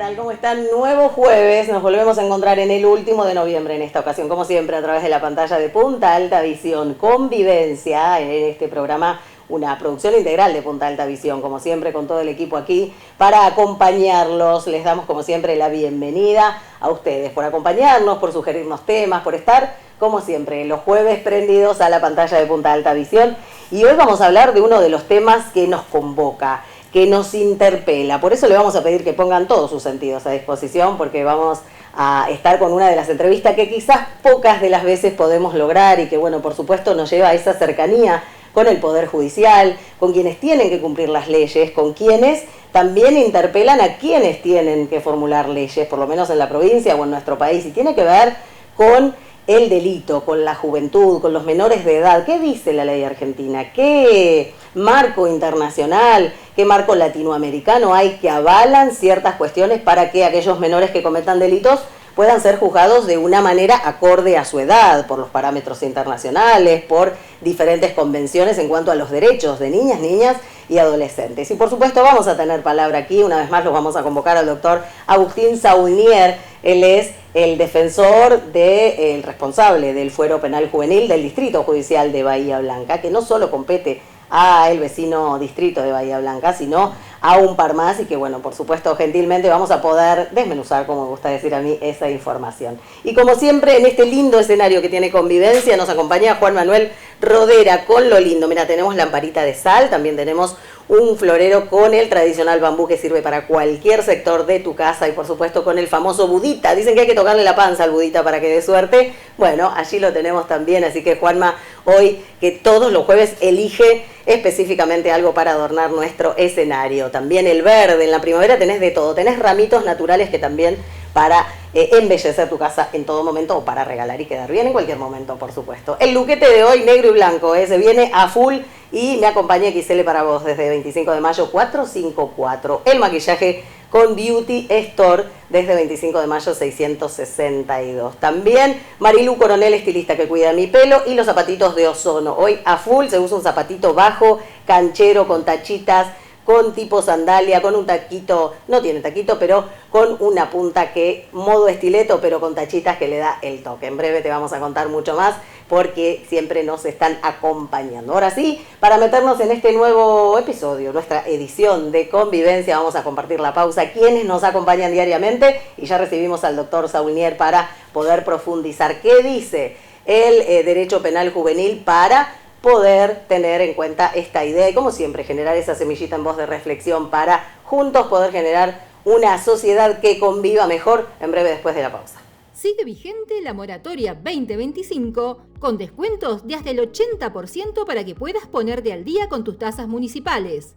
tal? ¿Cómo están? Nuevo jueves, nos volvemos a encontrar en el último de noviembre en esta ocasión, como siempre, a través de la pantalla de Punta Alta Visión, Convivencia, en este programa, una producción integral de Punta Alta Visión, como siempre, con todo el equipo aquí, para acompañarlos. Les damos, como siempre, la bienvenida a ustedes, por acompañarnos, por sugerirnos temas, por estar, como siempre, los jueves prendidos a la pantalla de Punta Alta Visión. Y hoy vamos a hablar de uno de los temas que nos convoca, que nos interpela. Por eso le vamos a pedir que pongan todos sus sentidos a disposición, porque vamos a estar con una de las entrevistas que quizás pocas de las veces podemos lograr y que, bueno, por supuesto nos lleva a esa cercanía con el Poder Judicial, con quienes tienen que cumplir las leyes, con quienes también interpelan a quienes tienen que formular leyes, por lo menos en la provincia o en nuestro país, y tiene que ver con el delito, con la juventud, con los menores de edad. ¿Qué dice la ley argentina? ¿Qué marco internacional, qué marco latinoamericano hay que avalan ciertas cuestiones para que aquellos menores que cometan delitos puedan ser juzgados de una manera acorde a su edad, por los parámetros internacionales, por diferentes convenciones en cuanto a los derechos de niñas, niñas y adolescentes? Y por supuesto vamos a tener palabra aquí, una vez más los vamos a convocar al doctor Agustín Saunier. Él es el defensor el responsable del Fuero Penal Juvenil del Distrito Judicial de Bahía Blanca, que no solo compete a el vecino distrito de Bahía Blanca, sino a un par más, y que, bueno, por supuesto, gentilmente vamos a poder desmenuzar, como me gusta decir a mí, esa información. Y como siempre, en este lindo escenario que tiene Convivencia, nos acompaña Juan Manuel Rodera con lo lindo. Mira, tenemos lamparita de sal, también tenemos un florero con el tradicional bambú que sirve para cualquier sector de tu casa, y por supuesto con el famoso budita. Dicen que hay que tocarle la panza al budita para que dé suerte. Bueno, allí lo tenemos también, así que Juanma, hoy que todos los jueves elige específicamente algo para adornar nuestro escenario. También el verde, en la primavera tenés de todo, tenés ramitos naturales que también para embellecer tu casa en todo momento, o para regalar y quedar bien en cualquier momento, por supuesto. El luquete de hoy, negro y blanco, se viene a full, y me acompaña XL para vos desde 25 de mayo 454. El maquillaje con Beauty Store desde 25 de mayo 662. También Marilu Coronel, estilista que cuida mi pelo, y los zapatitos de Ozono. Hoy a full se usa un zapatito bajo, canchero, con tachitas, con tipo sandalia, con un taquito, no tiene taquito, pero con una punta que, modo estileto, pero con tachitas, que le da el toque. En breve te vamos a contar mucho más, porque siempre nos están acompañando. Ahora sí, para meternos en este nuevo episodio, nuestra edición de Convivencia, vamos a compartir la pausa, quienes nos acompañan diariamente, y ya recibimos al doctor Saunier para poder profundizar qué dice el derecho penal juvenil para poder tener en cuenta esta idea y, como siempre, generar esa semillita en voz de reflexión para juntos poder generar una sociedad que conviva mejor. En breve, después de la pausa. Sigue vigente la moratoria 2025 con descuentos de hasta el 80% para que puedas ponerte al día con tus tasas municipales.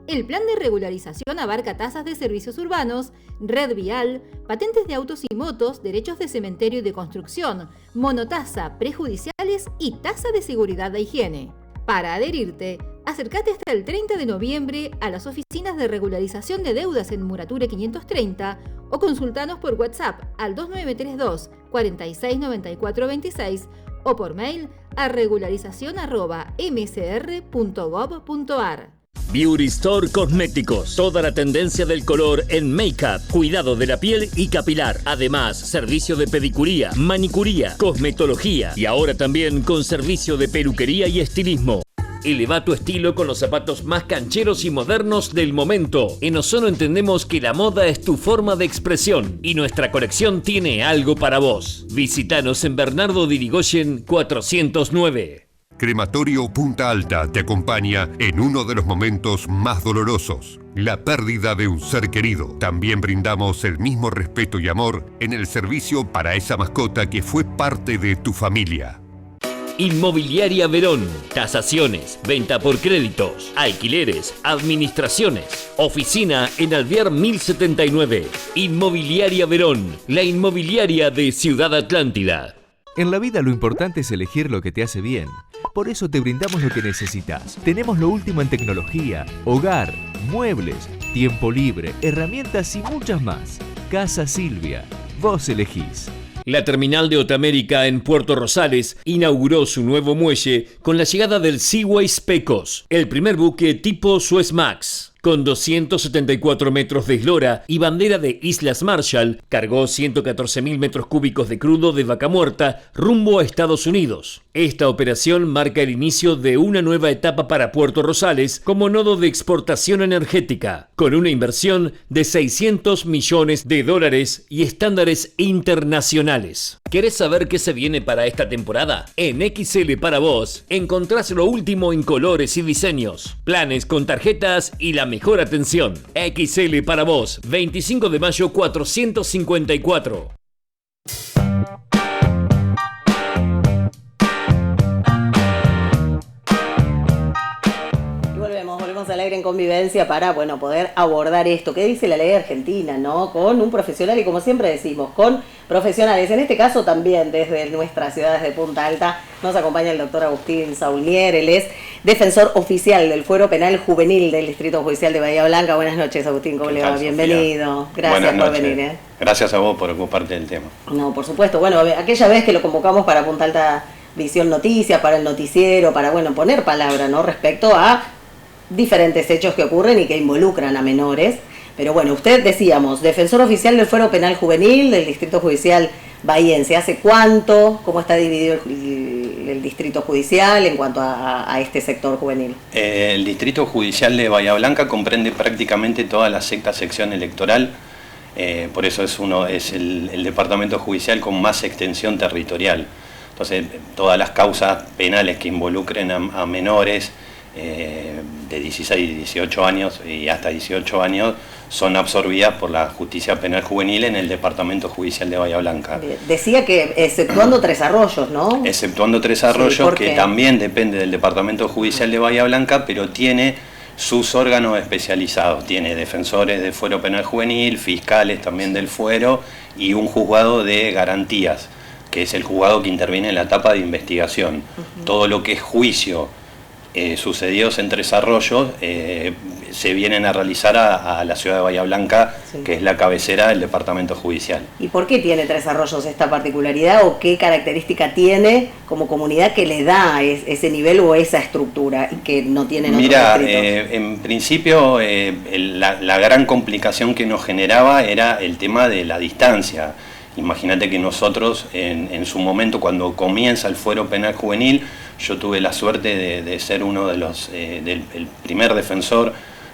El plan de regularización abarca tasas de servicios urbanos, red vial, patentes de autos y motos, derechos de cementerio y de construcción, monotasa, prejudiciales y tasa de seguridad de higiene. Para adherirte, acércate hasta el 30 de noviembre a las oficinas de regularización de deudas en Murature 530 o consultanos por WhatsApp al 2932 469426 o por mail a regularización@msr.gov.ar. Beauty Store Cosméticos. Toda la tendencia del color en make-up, cuidado de la piel y capilar. Además, servicio de pedicuría, manicuría, cosmetología y ahora también con servicio de peluquería y estilismo. Eleva tu estilo con los zapatos más cancheros y modernos del momento. En Ozono entendemos que la moda es tu forma de expresión y nuestra colección tiene algo para vos. Visítanos en Bernardo de Irigoyen 409. Crematorio Punta Alta te acompaña en uno de los momentos más dolorosos, la pérdida de un ser querido. También brindamos el mismo respeto y amor en el servicio para esa mascota que fue parte de tu familia. Inmobiliaria Verón. Tasaciones, venta por créditos, alquileres, administraciones. Oficina en Alvear 1079. Inmobiliaria Verón, la inmobiliaria de Ciudad Atlántida. En la vida lo importante es elegir lo que te hace bien. Por eso te brindamos lo que necesitas. Tenemos lo último en tecnología, hogar, muebles, tiempo libre, herramientas y muchas más. Casa Silvia. Vos elegís. La terminal de Otamérica en Puerto Rosales inauguró su nuevo muelle con la llegada del Seaways Pecos, el primer buque tipo Suezmax. Con 274 metros de eslora y bandera de Islas Marshall, cargó 114.000 metros cúbicos de crudo de vaca muerta rumbo a Estados Unidos. Esta operación marca el inicio de una nueva etapa para Puerto Rosales como nodo de exportación energética, con una inversión de $600 millones y estándares internacionales. ¿Querés saber qué se viene para esta temporada? En XL para vos encontrás lo último en colores y diseños, planes con tarjetas y la mejor atención. XL para vos, 25 de mayo 454. Volvemos al aire en convivencia para, bueno, poder abordar esto. ¿Qué dice la ley argentina, no? Con un profesional y, como siempre decimos, con profesionales. En este caso también desde nuestras ciudades de Punta Alta nos acompaña el doctor Agustín Saulnier. Él es defensor oficial del Fuero Penal Juvenil del Distrito Judicial de Bahía Blanca. Buenas noches, Agustín, ¿cómo le va? Bienvenido. Gracias por venir. Gracias a vos por ocuparte del tema. No, por supuesto. Bueno, aquella vez que lo convocamos para Punta Alta Visión Noticias, para el noticiero, para, bueno, poner palabra, ¿no?, respecto a diferentes hechos que ocurren y que involucran a menores. Pero bueno, usted, decíamos, defensor oficial del Fuero Penal Juvenil del Distrito Judicial bahiense. ¿Hace cuánto? ¿Cómo está dividido el Distrito Judicial en cuanto a este sector juvenil? El Distrito Judicial de Bahía Blanca comprende prácticamente toda la sexta sección electoral. Por eso es el departamento judicial con más extensión territorial. Entonces, todas las causas penales que involucren a menores de 16, 18 años y hasta 18 años son absorbidas por la Justicia Penal Juvenil en el Departamento Judicial de Bahía Blanca. Decía que exceptuando Tres Arroyos, ¿no? Exceptuando Tres Arroyos, sí, que también depende del Departamento Judicial de Bahía Blanca, pero tiene sus órganos especializados. Tiene defensores del Fuero Penal Juvenil, fiscales también del Fuero y un juzgado de garantías, que es el juzgado que interviene en la etapa de investigación. Todo lo que es juicio sucedidos en Tres Arroyos se vienen a realizar a la ciudad de Bahía Blanca, sí, que es la cabecera del departamento judicial. ¿Y por qué tiene Tres Arroyos esta particularidad o qué característica tiene como comunidad que le da ese nivel o esa estructura y que no tienen otros distritos? Mira, en principio la gran complicación que nos generaba era el tema de la distancia. Imagínate que nosotros en su momento, cuando comienza el Fuero Penal Juvenil, yo tuve la suerte de ser uno de los el primer defensor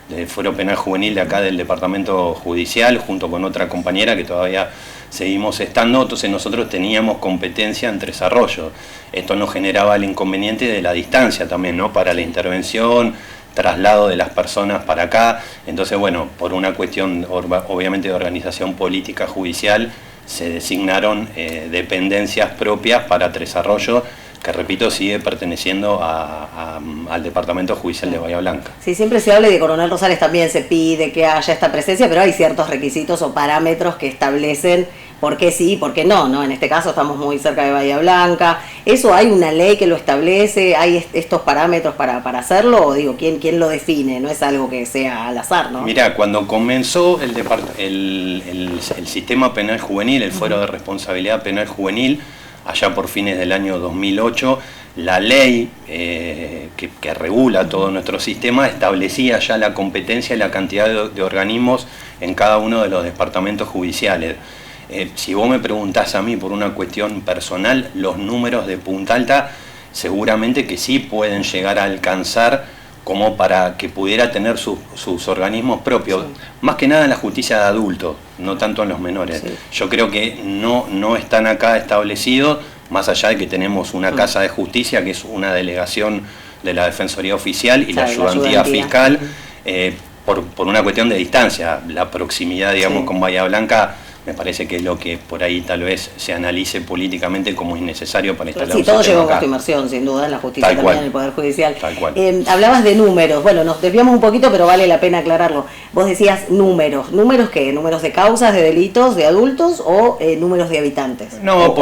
del Fuero Penal Juvenil de acá del Departamento Judicial, junto con otra compañera que todavía seguimos estando. Entonces nosotros teníamos competencia en Tres Arroyos. Esto nos generaba el inconveniente de la distancia también, ¿no?, para la intervención, traslado de las personas para acá. Entonces, bueno, por una cuestión obviamente de organización política judicial, se designaron dependencias propias para Tres Arroyos, que, repito, sigue perteneciendo al Departamento Judicial de Bahía Blanca. Sí, siempre se habla de Coronel Rosales, también se pide que haya esta presencia, pero hay ciertos requisitos o parámetros que establecen por qué sí y por qué no, ¿no? En este caso estamos muy cerca de Bahía Blanca. ¿Eso hay una ley que lo establece? ¿Hay estos parámetros para hacerlo? O digo, ¿quién lo define? No es algo que sea al azar, ¿no? Mira, cuando comenzó el sistema penal juvenil, el Fuero de Responsabilidad Penal Juvenil, allá por fines del año 2008, la ley que regula todo nuestro sistema establecía ya la competencia y la cantidad de organismos en cada uno de los departamentos judiciales. Si vos me preguntás a mí por una cuestión personal, los números de Punta Alta seguramente que sí pueden llegar a alcanzar como para que pudiera tener sus organismos propios, sí, más que nada en la justicia de adultos, no tanto en los menores. Sí. Yo creo que no están acá establecidos, más allá de que tenemos una casa de justicia, que es una delegación de la Defensoría Oficial y la ayudantía fiscal, por una cuestión de distancia, la proximidad, digamos, sí, con Bahía Blanca. Me parece que es lo que por ahí tal vez se analice políticamente como innecesario para instalar un sistema. Sí, todo lleva a costo inversión, sin duda, en la justicia, tal también cual, en el Poder Judicial. Tal cual. Hablabas de números, bueno, nos desviamos un poquito, pero vale la pena aclararlo. Vos decías números. ¿Números qué? ¿Números de causas, de delitos, de adultos o números de habitantes? No,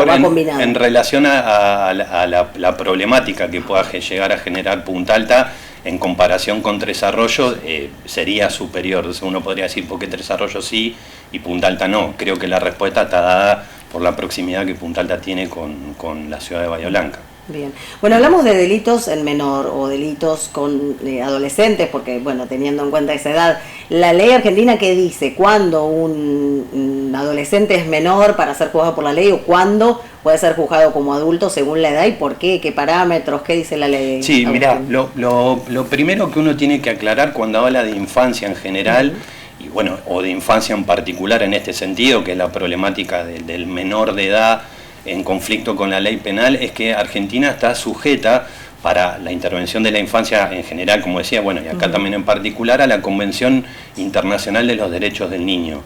en relación a la problemática que pueda llegar a generar Punta Alta, en comparación con Tres Arroyos, sería superior. Entonces uno podría decir, ¿por qué Tres Arroyos sí y Punta Alta no? Creo que la respuesta está dada por la proximidad que Punta Alta tiene con la ciudad de Bahía Blanca. Bien. Bueno, hablamos de delitos en menor o delitos con adolescentes, porque, bueno, teniendo en cuenta esa edad, la ley argentina que dice cuándo un adolescente es menor para ser juzgado por la ley o cuándo puede ser juzgado como adulto según la edad y por qué, qué parámetros, qué dice la ley. Sí, mirá, lo primero que uno tiene que aclarar cuando habla de infancia en general, y bueno, o de infancia en particular en este sentido, que es la problemática del menor de edad en conflicto con la ley penal, es que Argentina está sujeta para la intervención de la infancia en general, como decía, bueno, y acá también en particular, a la Convención Internacional de los Derechos del Niño.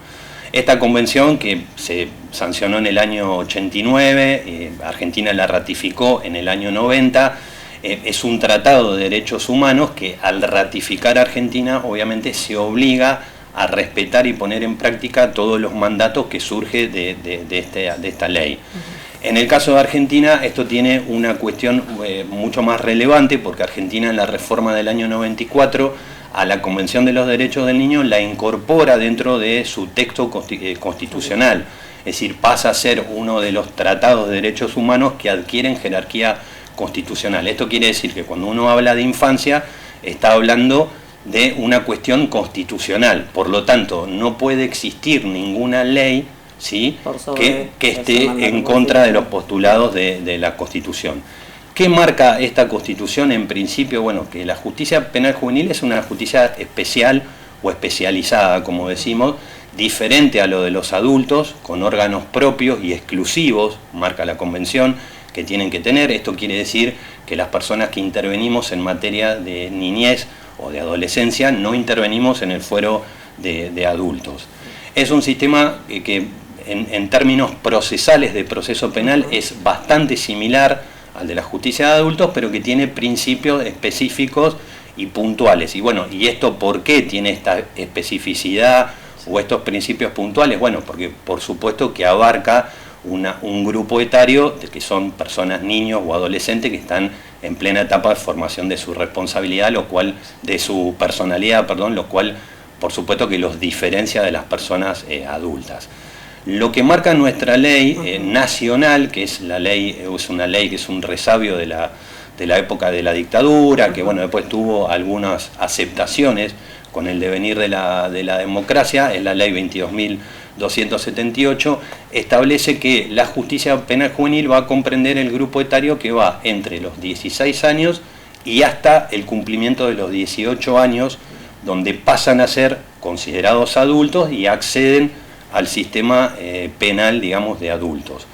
Esta convención, que se sancionó en el año 89, Argentina la ratificó en el año 90, es un tratado de derechos humanos que al ratificar Argentina obviamente se obliga a respetar y poner en práctica todos los mandatos que surge de esta ley. En el caso de Argentina esto tiene una cuestión mucho más relevante, porque Argentina en la reforma del año 94 a la Convención de los Derechos del Niño la incorpora dentro de su texto constitucional, es decir, pasa a ser uno de los tratados de derechos humanos que adquieren jerarquía constitucional. Esto quiere decir que cuando uno habla de infancia está hablando de una cuestión constitucional, por lo tanto no puede existir ninguna ley, ¿sí?, que esté en contra de los postulados de la Constitución. ¿Qué marca esta Constitución en principio? Bueno, que la justicia penal juvenil es una justicia especial o especializada, como decimos, diferente a lo de los adultos, con órganos propios y exclusivos, marca la Convención, que tienen que tener. Esto quiere decir que las personas que intervenimos en materia de niñez o de adolescencia no intervenimos en el fuero de adultos. Es un sistema que en términos procesales de proceso penal es bastante similar al de la justicia de adultos, pero que tiene principios específicos y puntuales. Y bueno, ¿y esto por qué tiene esta especificidad o estos principios puntuales? Bueno, porque por supuesto que abarca un grupo etario que son personas, niños o adolescentes que están en plena etapa de formación de su responsabilidad, de su personalidad, lo cual por supuesto que los diferencia de las personas adultas. Lo que marca nuestra ley nacional, que es una ley que es un resabio de la época de la dictadura, que bueno, después tuvo algunas aceptaciones con el devenir de la democracia, es la ley 22.278, establece que la justicia penal juvenil va a comprender el grupo etario que va entre los 16 años y hasta el cumplimiento de los 18 años, donde pasan a ser considerados adultos y acceden al sistema penal, digamos, de adultos.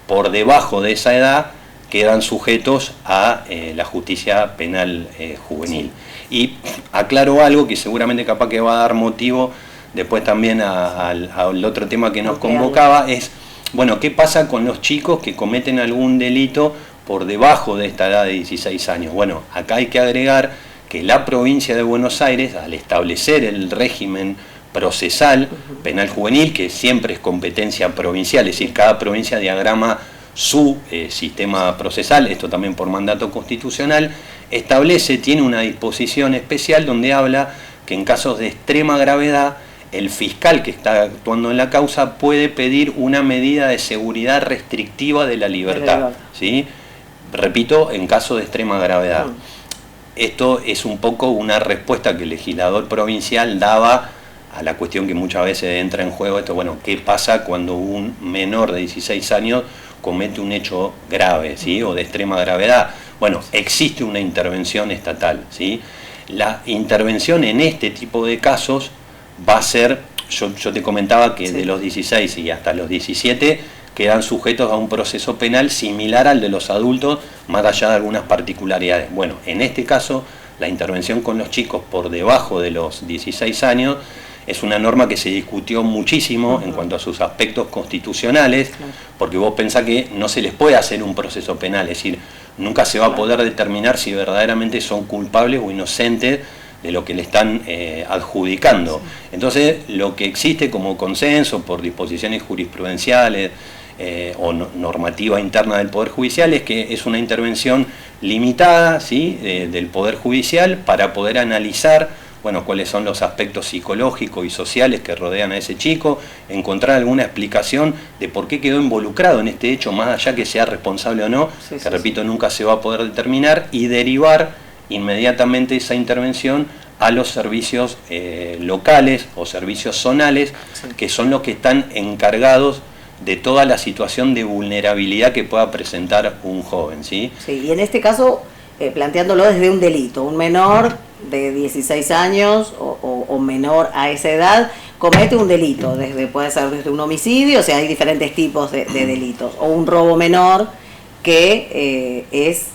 Por debajo de esa edad quedan sujetos a la justicia penal juvenil. Y aclaro algo que seguramente capaz que va a dar motivo después también al otro tema que nos convocaba, es, bueno, ¿qué pasa con los chicos que cometen algún delito por debajo de esta edad de 16 años? Bueno, acá hay que agregar que la provincia de Buenos Aires, al establecer el régimen procesal penal juvenil, que siempre es competencia provincial, es decir, cada provincia diagrama su sistema procesal, esto también por mandato constitucional, tiene una disposición especial donde habla que en casos de extrema gravedad el fiscal que está actuando en la causa puede pedir una medida de seguridad restrictiva de la libertad, ¿sí? Repito, en caso de extrema gravedad. Esto es un poco una respuesta que el legislador provincial daba a la cuestión que muchas veces entra en juego, bueno, ¿qué pasa cuando un menor de 16 años comete un hecho grave, ¿sí?, o de extrema gravedad? Bueno, existe una intervención estatal, ¿sí? La intervención en este tipo de casos va a ser, yo te comentaba que de los 16 y hasta los 17 quedan sujetos a un proceso penal similar al de los adultos, más allá de algunas particularidades. Bueno, en este caso, la intervención con los chicos por debajo de los 16 años es una norma que se discutió muchísimo en cuanto a sus aspectos constitucionales, porque vos pensás que no se les puede hacer un proceso penal, es decir, nunca se va a poder determinar si verdaderamente son culpables o inocentes de lo que le están adjudicando. Entonces, lo que existe como consenso por disposiciones jurisprudenciales o normativa interna del Poder Judicial es que es una intervención limitada, ¿sí?, del Poder Judicial para poder analizar bueno, cuáles son los aspectos psicológicos y sociales que rodean a ese chico, encontrar alguna explicación de por qué quedó involucrado en este hecho, más allá que sea responsable o no, que repito, nunca se va a poder determinar, y derivar inmediatamente esa intervención a los servicios locales o servicios zonales, que son los que están encargados de toda la situación de vulnerabilidad que pueda presentar un joven, ¿sí? Sí, y en este caso, planteándolo desde un delito, un menor de 16 años o menor a esa edad comete un delito, puede ser desde un homicidio, o sea, hay diferentes tipos de delitos, o un robo menor que es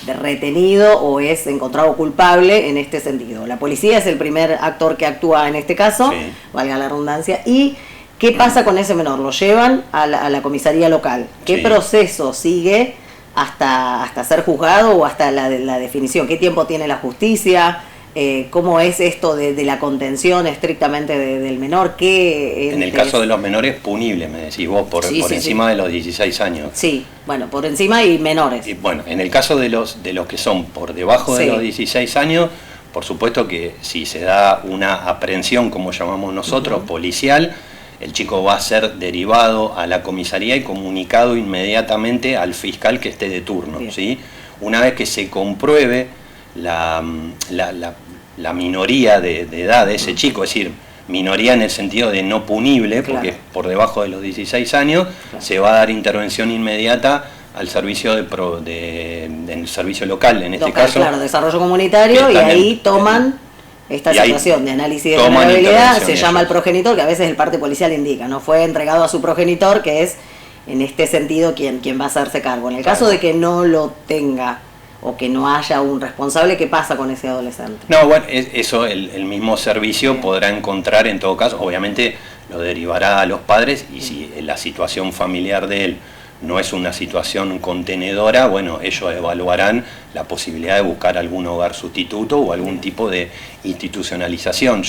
retenido o es encontrado culpable en este sentido. La policía es el primer actor que actúa en este caso, sí, valga la redundancia. ¿Y qué pasa con ese menor? Lo llevan a la comisaría local. ¿Qué sí proceso sigue hasta ser juzgado o hasta la definición? ¿Qué tiempo tiene la justicia? ¿Cómo es esto de la contención estrictamente del menor? En el caso de los menores, punible, me decís vos, por encima de los 16 años. Sí, bueno, por encima y menores. Y bueno, en el caso de los que son por debajo de los 16 años, por supuesto que si se da una aprehensión, como llamamos nosotros, policial, el chico va a ser derivado a la comisaría y comunicado inmediatamente al fiscal que esté de turno, ¿sí? Una vez que se compruebe la minoría de edad de ese chico, es decir, minoría en el sentido de no punible, porque es por debajo de los 16 años, se va a dar intervención inmediata al servicio del servicio local, en este caso. Claro, desarrollo comunitario, y ahí toman esta situación de análisis de vulnerabilidad, se llama al progenitor, que a veces el parte policial indica, no fue entregado a su progenitor, que es en este sentido quien va a hacerse cargo. En el caso de que no lo tenga o que no haya un responsable, ¿qué pasa con ese adolescente? No, bueno, eso el mismo servicio podrá encontrar en todo caso, obviamente lo derivará a los padres, y si la situación familiar de él no es una situación contenedora, bueno, ellos evaluarán la posibilidad de buscar algún hogar sustituto o algún tipo de institucionalización.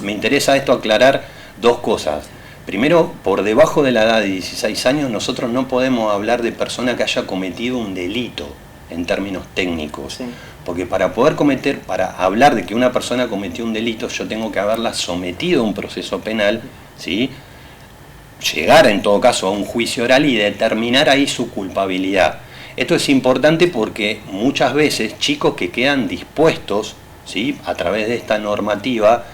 Me interesa esto aclarar dos cosas. Primero, por debajo de la edad de 16 años, nosotros no podemos hablar de persona que haya cometido un delito en términos técnicos. Sí. Porque para hablar de que una persona cometió un delito, yo tengo que haberla sometido a un proceso penal, ¿sí? Llegar en todo caso a un juicio oral y determinar ahí su culpabilidad. Esto es importante porque muchas veces chicos que quedan dispuestos, ¿sí?, a través de esta normativa,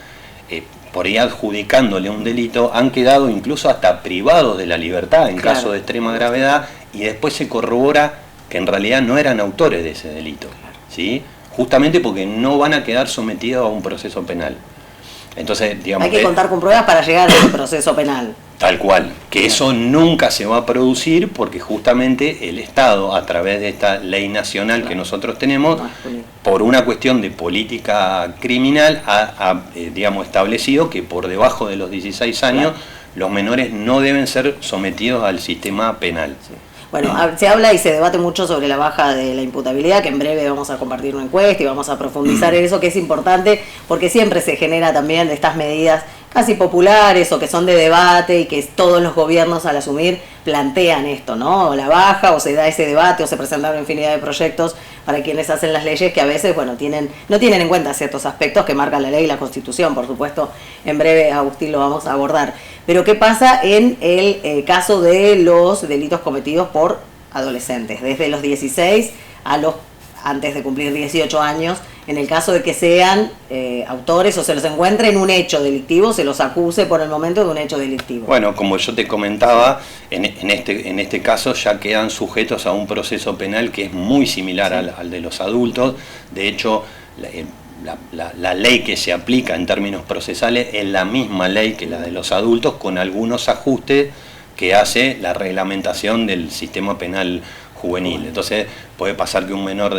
por ahí adjudicándole un delito, han quedado incluso hasta privados de la libertad en caso de extrema gravedad, y después se corrobora que en realidad no eran autores de ese delito, ¿sí? Justamente porque no van a quedar sometidos a un proceso penal. Entonces, digamos, hay que contar con pruebas para llegar a ese proceso penal. Tal cual, que eso nunca se va a producir porque justamente el Estado, a través de esta ley nacional que nosotros tenemos, por una cuestión de política criminal, ha digamos, establecido que por debajo de los 16 años los menores no deben ser sometidos al sistema penal. Sí. Bueno, se habla y se debate mucho sobre la baja de la imputabilidad, que en breve vamos a compartir una encuesta y vamos a profundizar en eso, que es importante porque siempre se genera también de estas medidas casi populares o que son de debate y que todos los gobiernos al asumir plantean esto, ¿no? O la baja, o se da ese debate, o se presentan una infinidad de proyectos para quienes hacen las leyes que a veces, bueno, no tienen en cuenta ciertos aspectos que marca la ley y la Constitución. Por supuesto, en breve, Agustín, lo vamos a abordar. Pero ¿qué pasa en el caso de los delitos cometidos por adolescentes? Desde los 16 a los antes de cumplir 18 años, en el caso de que sean autores o se los encuentre en un hecho delictivo, se los acuse por el momento de un hecho delictivo. Bueno, como yo te comentaba, en este caso ya quedan sujetos a un proceso penal que es muy similar al de los adultos. De hecho, la ley que se aplica en términos procesales es la misma ley que la de los adultos, con algunos ajustes que hace la reglamentación del sistema penal juvenil. Entonces puede pasar que un menor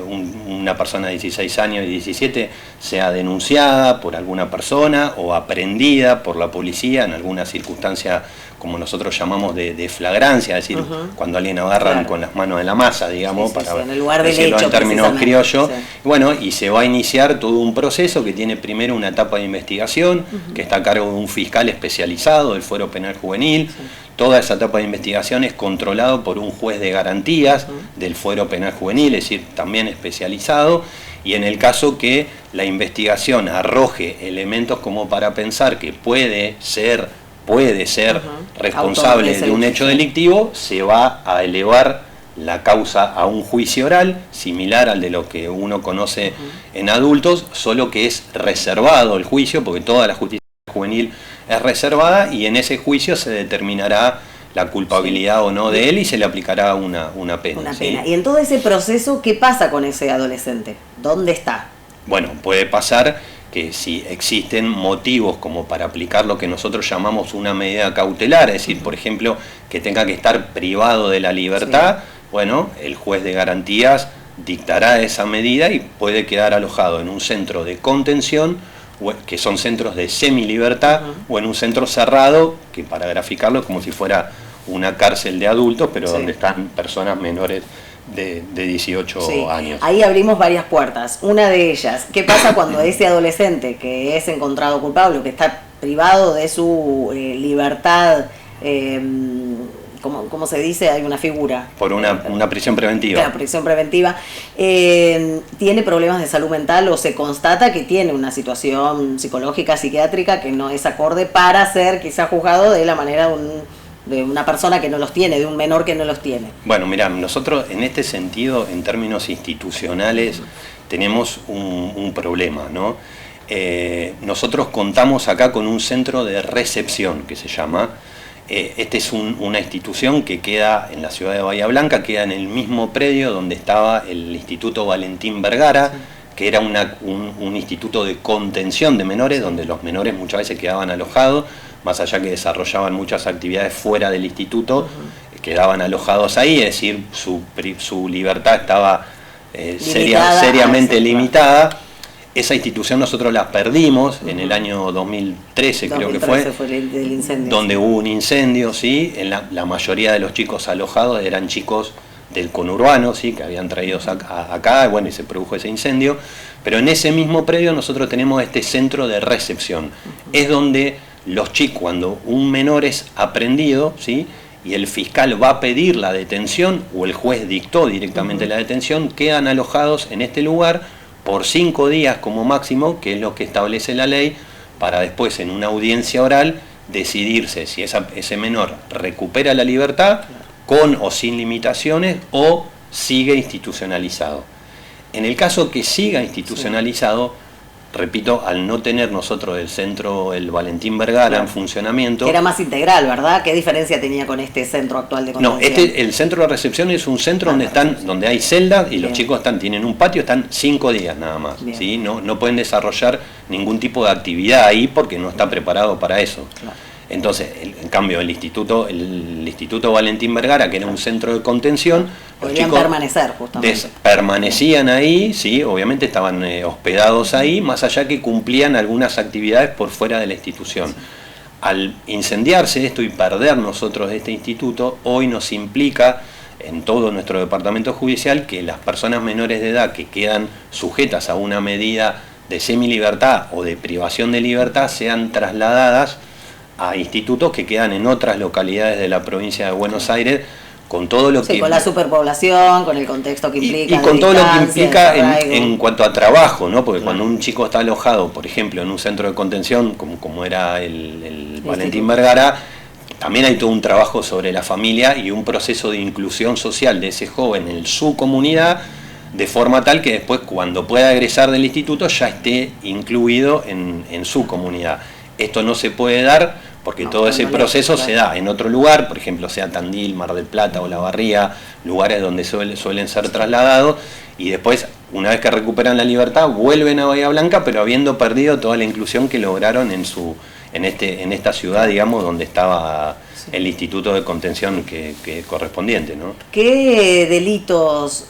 una persona de 16 años y 17 sea denunciada por alguna persona o aprehendida por la policía en alguna circunstancia, como nosotros llamamos de flagrancia, es decir, cuando alguien agarran con las manos en la masa, digamos, para en el lugar del decirlo hecho, en términos criollos. Bueno, y se va a iniciar todo un proceso que tiene primero una etapa de investigación, que está a cargo de un fiscal especializado del Fuero Penal Juvenil. Toda esa etapa de investigación es controlado por un juez de garantías del Fuero Penal Juvenil, es decir, también especializado, y en el caso que la investigación arroje elementos como para pensar que puede ser responsable de un hecho delictivo, se va a elevar la causa a un juicio oral, similar al de lo que uno conoce en adultos, solo que es reservado el juicio, porque toda la justicia juvenil es reservada, y en ese juicio se determinará la culpabilidad o no de él y se le aplicará una pena. Una ¿sí? pena. Y en todo ese proceso, ¿qué pasa con ese adolescente? ¿Dónde está? Bueno, puede pasar que si existen motivos como para aplicar lo que nosotros llamamos una medida cautelar, es decir, por ejemplo, que tenga que estar privado de la libertad, bueno, el juez de garantías dictará esa medida y puede quedar alojado en un centro de contención, que son centros de semilibertad, o en un centro cerrado, que para graficarlo es como si fuera una cárcel de adultos, pero donde están personas menores de 18 años. Ahí abrimos varias puertas. Una de ellas, ¿qué pasa cuando ese adolescente que es encontrado culpable, que está privado de su libertad, ¿cómo se dice? Hay una figura. Por una prisión preventiva. Claro, prisión preventiva. Tiene problemas de salud mental o se constata que tiene una situación psicológica, psiquiátrica que no es acorde para ser quizá juzgado de la manera de una persona que no los tiene, de un menor que no los tiene. Bueno, mira, nosotros en este sentido, en términos institucionales, tenemos un problema, ¿no? Nosotros contamos acá con un centro de recepción, que se llama. Esta es una institución que queda en la ciudad de Bahía Blanca, queda en el mismo predio donde estaba el Instituto Valentín Vergara, que era un instituto de contención de menores, donde los menores muchas veces quedaban alojados, más allá que desarrollaban muchas actividades fuera del instituto, quedaban alojados ahí, es decir, su libertad estaba seriamente limitada. Esa institución nosotros la perdimos en el año 2013, creo que fue el incendio, donde hubo un incendio, ¿sí? La mayoría de los chicos alojados eran chicos del conurbano, ¿sí? Que habían traídos acá, bueno, y se produjo ese incendio. Pero en ese mismo predio nosotros tenemos este centro de recepción. Es donde los chicos, cuando un menor es aprehendido, ¿sí? Y el fiscal va a pedir la detención, o el juez dictó directamente la detención, quedan alojados en este lugar por 5 días como máximo, que es lo que establece la ley, para después en una audiencia oral decidirse si ese menor recupera la libertad con o sin limitaciones o sigue institucionalizado. En el caso que siga institucionalizado, repito, al no tener nosotros el centro, el Valentín Vergara en funcionamiento... Que era más integral, ¿verdad? ¿Qué diferencia tenía con este centro actual de contención? No, el centro de recepción es un centro donde hay celdas y los chicos tienen un patio, están 5 días nada más. ¿Sí? No pueden desarrollar ningún tipo de actividad ahí porque no está preparado para eso. Claro. Entonces, en cambio, el instituto Valentín Vergara, que era un centro de contención, los chicos permanecer, justamente. Permanecían ahí, sí, obviamente estaban hospedados ahí, más allá que cumplían algunas actividades por fuera de la institución. Sí. Al incendiarse esto y perder nosotros este instituto, hoy nos implica en todo nuestro departamento judicial que las personas menores de edad que quedan sujetas a una medida de semilibertad o de privación de libertad sean trasladadas a institutos que quedan en otras localidades de la provincia de Buenos Aires, con todo lo que... con la superpoblación, con el contexto que implica... Y con todo lo que implica en cuanto a trabajo, ¿no? Porque cuando un chico está alojado, por ejemplo, en un centro de contención, como era el Valentín Vergara, también hay todo un trabajo sobre la familia y un proceso de inclusión social de ese joven en su comunidad, de forma tal que después, cuando pueda egresar del instituto, ya esté incluido en su comunidad. Esto no se puede dar porque todo ese proceso se da en otro lugar, por ejemplo, sea Tandil, Mar del Plata o La Barría, lugares donde suelen ser trasladados, y después, una vez que recuperan la libertad, vuelven a Bahía Blanca, pero habiendo perdido toda la inclusión que lograron en esta ciudad, digamos, donde estaba el instituto de contención que correspondiente, ¿no? ¿Qué delitos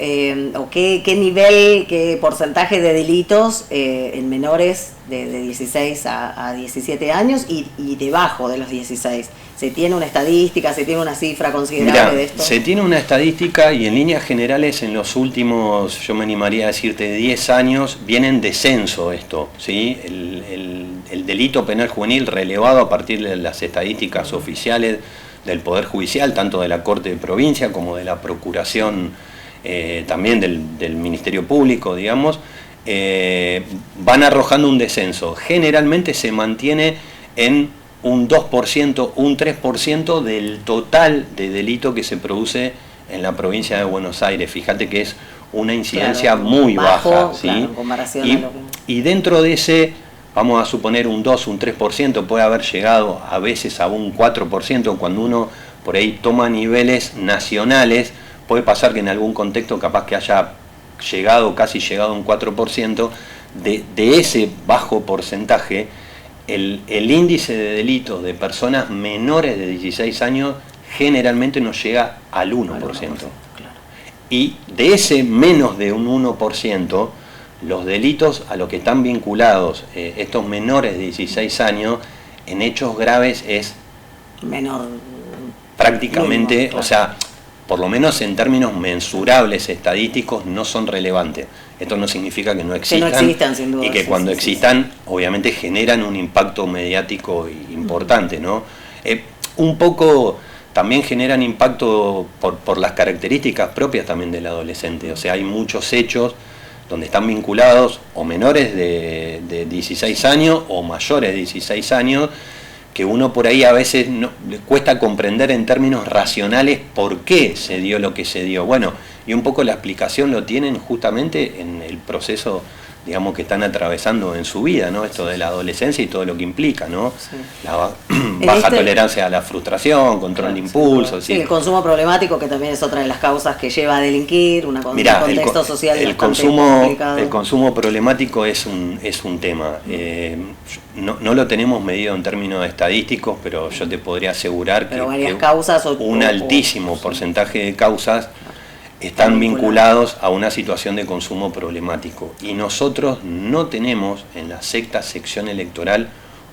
o qué nivel, qué porcentaje de delitos en menores de 16 a 17 años y debajo de los 16? ¿Se tiene una estadística, se tiene una cifra considerable de esto? Se tiene una estadística y en líneas generales en los últimos, yo me animaría a decirte, 10 años, viene en descenso esto, ¿sí? El delito penal juvenil relevado a partir de las estadísticas oficiales del Poder Judicial, tanto de la Corte de Provincia como de la Procuración también del Ministerio Público, digamos, van arrojando un descenso. Generalmente se mantiene en un 2%, un 3% del total de delito que se produce en la provincia de Buenos Aires. Fíjate que es una incidencia muy baja, ¿sí? Claro, en comparación a lo que... Y dentro de ese, vamos a suponer un 2, un 3%, puede haber llegado a veces a un 4%, cuando uno por ahí toma niveles nacionales, puede pasar que en algún contexto capaz que haya casi llegado a un 4%, de ese bajo porcentaje, el índice de delitos de personas menores de 16 años generalmente no llega al 1%. Claro. Y de ese menos de un 1%, los delitos a los que están vinculados estos menores de 16 años en hechos graves es menor. Prácticamente, Mínimo, claro. O sea, por lo menos en términos mensurables, estadísticos, no son relevantes. Esto no significa que no existan, sin duda, y que sí, cuando sí, existan, obviamente generan un impacto mediático importante, ¿no? Un poco también generan impacto por las características propias también del adolescente. O sea, hay muchos hechos donde están vinculados o menores de 16 años o mayores de 16 años, que uno por ahí a veces le cuesta comprender en términos racionales por qué se dio lo que se dio. Bueno, y un poco la explicación lo tienen justamente en el proceso, digamos, que están atravesando en su vida, ¿no? Esto de la adolescencia y todo lo que implica, ¿no? Sí. La baja tolerancia a la frustración, control de impulsos. Sí, el consumo problemático, que también es otra de las causas que lleva a delinquir, un contexto social bastante complicado. El consumo problemático es un tema. No lo tenemos medido en términos estadísticos, pero yo te podría asegurar que un altísimo porcentaje de causas están vinculados a una situación de consumo problemático. Y nosotros no tenemos en la sexta sección electoral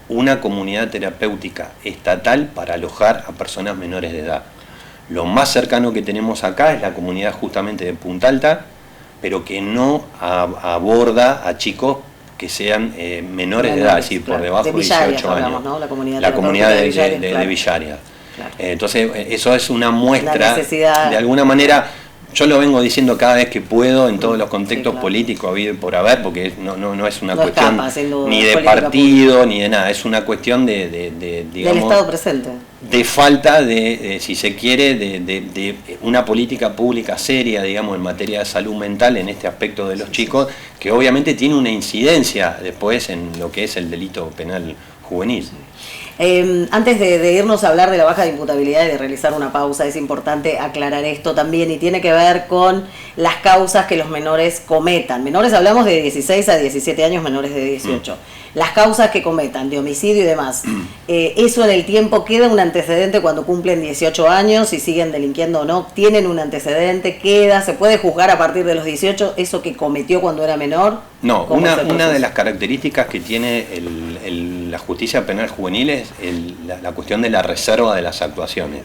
una comunidad terapéutica estatal para alojar a personas menores de edad. Lo más cercano que tenemos acá es la comunidad justamente de Punta Alta, pero que no aborda a chicos que sean menores de edad, es decir, por debajo de 18 años. ¿No? La comunidad de Villaria. Claro. Entonces, eso es una muestra, de alguna manera. Yo lo vengo diciendo cada vez que puedo en todos los contextos políticos habido y por haber, porque no es una cuestión ni de partido ni de nada, es una cuestión digamos, del Estado presente. De falta si se quiere, de una política pública seria, digamos, en materia de salud mental en este aspecto de los chicos, que obviamente tiene una incidencia después en lo que es el delito penal juvenil. Antes de irnos a hablar de la baja de imputabilidad y de realizar una pausa, es importante aclarar esto también, y tiene que ver con las causas que los menores cometan. Menores hablamos de 16 a 17 años, menores de 18. Las causas que cometan, de homicidio y demás. Eso en el tiempo queda un antecedente cuando cumplen 18 años, si siguen delinquiendo o no, tienen un antecedente, se puede juzgar a partir de los 18 eso que cometió cuando era menor. No, una de las características que tiene la justicia penal juvenil es la cuestión de la reserva de las actuaciones.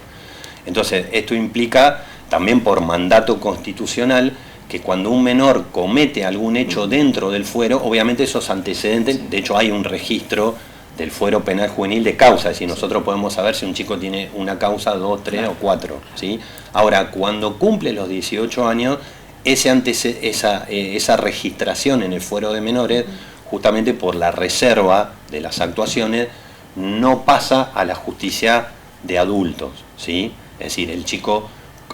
Entonces, esto implica también por mandato constitucional que cuando un menor comete algún hecho dentro del fuero, obviamente esos antecedentes, de hecho hay un registro del fuero penal juvenil de causa, es decir, nosotros podemos saber si un chico tiene una causa, 2, 3 o 4, ¿sí? Ahora, cuando cumple los 18 años, esa registración en el fuero de menores, justamente por la reserva de las actuaciones, no pasa a la justicia de adultos, ¿sí? Es decir, el chico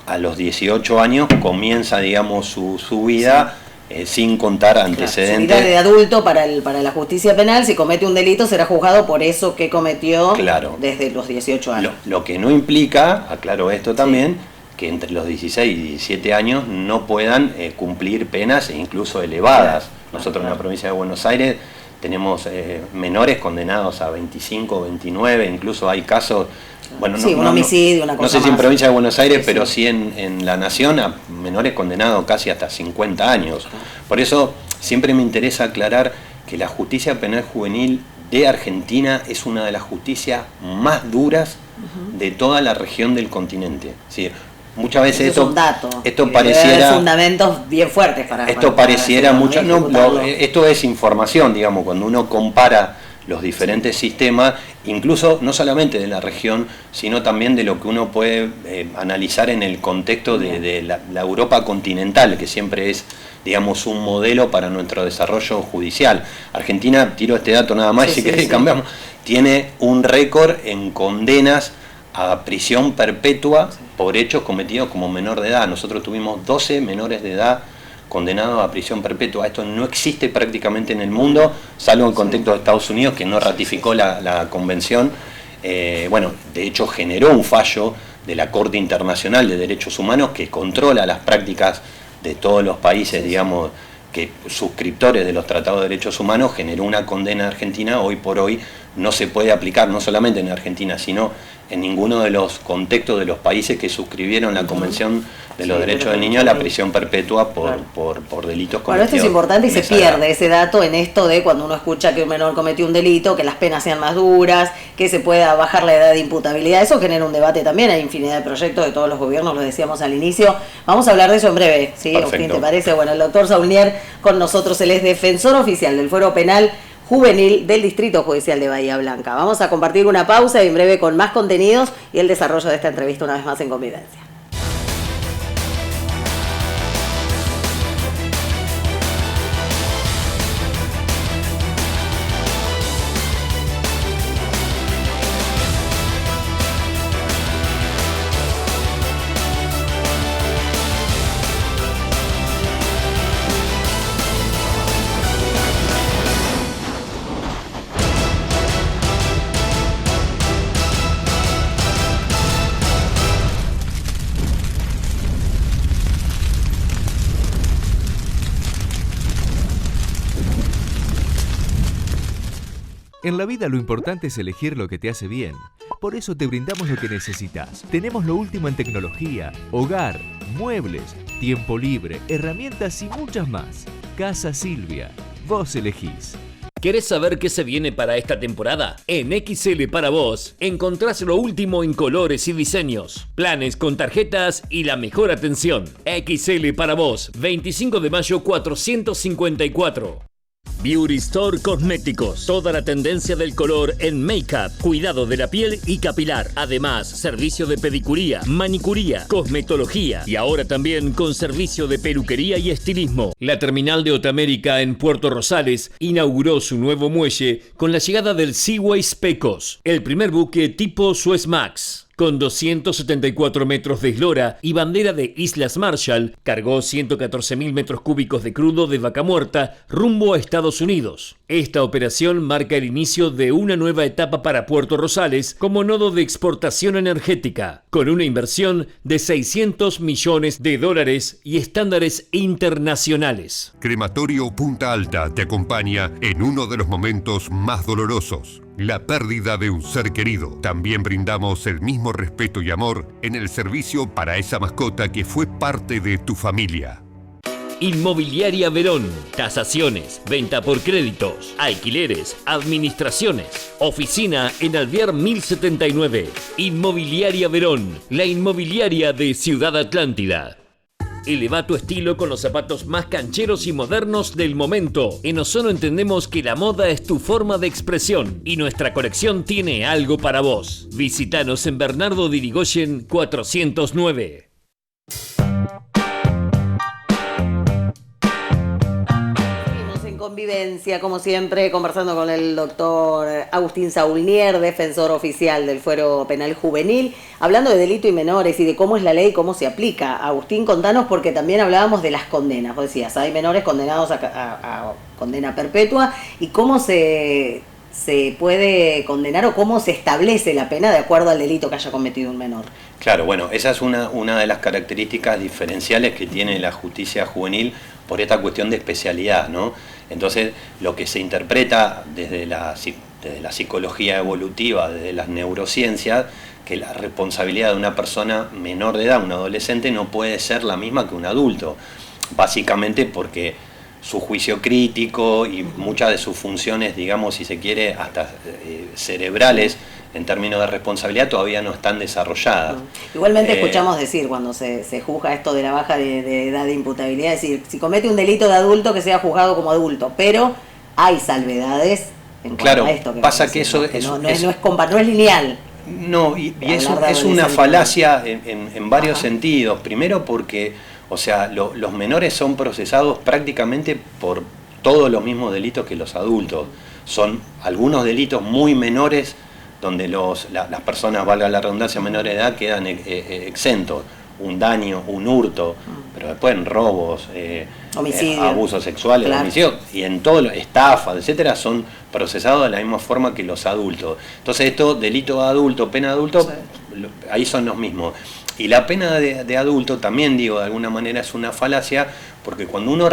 a los 18 años comienza, digamos, su vida sin contar antecedentes. Claro, su vida de adulto para la justicia penal, si comete un delito será juzgado por eso que cometió desde los 18 años. Lo que no implica, aclaro esto también, que entre los 16 y 17 años no puedan cumplir penas incluso elevadas. Nosotros en la provincia de Buenos Aires tenemos menores condenados a 25, 29, incluso hay casos, bueno, un homicidio, una cosa no sé si en más. provincia de Buenos Aires, pero sí en la nación, a menores condenados casi hasta 50 años. Por eso siempre me interesa aclarar que la justicia penal juvenil de Argentina es una de las justicias más duras de toda la región del continente. ¿Sí? Muchas veces esto pareciera fundamentos bien fuertes para pareciera mucho, esto es información, digamos, cuando uno compara los diferentes sistemas, incluso no solamente de la región, sino también de lo que uno puede analizar en el contexto de la Europa continental, que siempre es digamos, un modelo para nuestro desarrollo judicial. Argentina, tiro este dato nada más, si querés cambiamos, tiene un récord en condenas a prisión perpetua por hechos cometidos como menor de edad. Nosotros tuvimos 12 menores de edad condenados a prisión perpetua. Esto no existe prácticamente en el mundo, salvo en el contexto de Estados Unidos, que no ratificó la convención. Bueno, de hecho generó un fallo de la Corte Internacional de Derechos Humanos que controla las prácticas de todos los países, digamos, que suscriptores de los tratados de derechos humanos, generó una condena argentina. Hoy por hoy no se puede aplicar, no solamente en Argentina, sino en ninguno de los contextos de los países que suscribieron la Convención de los Derechos del Niño, la prisión perpetua por delitos cometidos. Bueno, esto es importante y se pierde ese dato en esto de cuando uno escucha que un menor cometió un delito, que las penas sean más duras, que se pueda bajar la edad de imputabilidad. Eso genera un debate también, hay infinidad de proyectos de todos los gobiernos, lo decíamos al inicio. Vamos a hablar de eso en breve, ¿sí? Agustín, ¿te parece? Bueno, el doctor Saulnier con nosotros, él es defensor oficial del Fuero Penal Juvenil del Distrito Judicial de Bahía Blanca. Vamos a compartir una pausa y en breve con más contenidos y el desarrollo de esta entrevista una vez más en Convivencia. En la vida lo importante es elegir lo que te hace bien. Por eso te brindamos lo que necesitas. Tenemos lo último en tecnología, hogar, muebles, tiempo libre, herramientas y muchas más. Casa Silvia. Vos elegís. ¿Querés saber qué se viene para esta temporada? En XL para vos encontrás lo último en colores y diseños, planes con tarjetas y la mejor atención. XL para vos, 25 de mayo 454. Beauty Store Cosméticos. Toda la tendencia del color en make-up, cuidado de la piel y capilar. Además, servicio de pedicuría, manicuría, cosmetología y ahora también con servicio de peluquería y estilismo. La terminal de Otamérica en Puerto Rosales inauguró su nuevo muelle con la llegada del Seaways Pecos, el primer buque tipo Suez Max. Con 274 metros de eslora y bandera de Islas Marshall, cargó 114.000 metros cúbicos de crudo de vaca muerta rumbo a Estados Unidos. Esta operación marca el inicio de una nueva etapa para Puerto Rosales como nodo de exportación energética, con una inversión de $600 millones y estándares internacionales. Crematorio Punta Alta te acompaña en uno de los momentos más dolorosos, la pérdida de un ser querido. También brindamos el mismo respeto y amor en el servicio para esa mascota que fue parte de tu familia. Inmobiliaria Verón. Tasaciones, venta por créditos, alquileres, administraciones. Oficina en Alvear 1079. Inmobiliaria Verón, la inmobiliaria de Ciudad Atlántida. Eleva tu estilo con los zapatos más cancheros y modernos del momento. En Ozono entendemos que la moda es tu forma de expresión y nuestra colección tiene algo para vos. Visítanos en Bernardo de Irigoyen 409. Convivencia, como siempre, conversando con el doctor Agustín Saulnier, defensor oficial del Fuero Penal Juvenil, hablando de delito y menores y de cómo es la ley y cómo se aplica. Agustín, contanos, porque también hablábamos de las condenas. Vos decías, hay menores condenados a condena perpetua y cómo se puede condenar o cómo se establece la pena de acuerdo al delito que haya cometido un menor. Claro, bueno, esa es una de las características diferenciales que tiene la justicia juvenil por esta cuestión de especialidad, ¿no? Entonces, lo que se interpreta desde la psicología evolutiva, desde las neurociencias, que la responsabilidad de una persona menor de edad, un adolescente, no puede ser la misma que un adulto, básicamente porque su juicio crítico y muchas de sus funciones, digamos, si se quiere, hasta cerebrales, en términos de responsabilidad, todavía no están desarrolladas. Igualmente escuchamos decir, cuando se juzga esto de la baja de edad de imputabilidad, es decir, si comete un delito de adulto, que sea juzgado como adulto, pero hay salvedades en cuanto a esto. Que pasa que eso no es lineal. No, y eso es una falacia en varios sentidos. Primero porque O sea, los menores son procesados prácticamente por todos los mismos delitos que los adultos. Son algunos delitos muy menores donde las personas, valga la redundancia, menores de edad quedan exentos. Un daño, un hurto, pero después en robos, abusos sexuales, claro, homicidios, y en todo, estafas, etcétera, son procesados de la misma forma que los adultos. Entonces esto, delito adulto, pena de adulto, sí, ahí son los mismos. Y la pena de adulto también, digo, de alguna manera es una falacia, porque cuando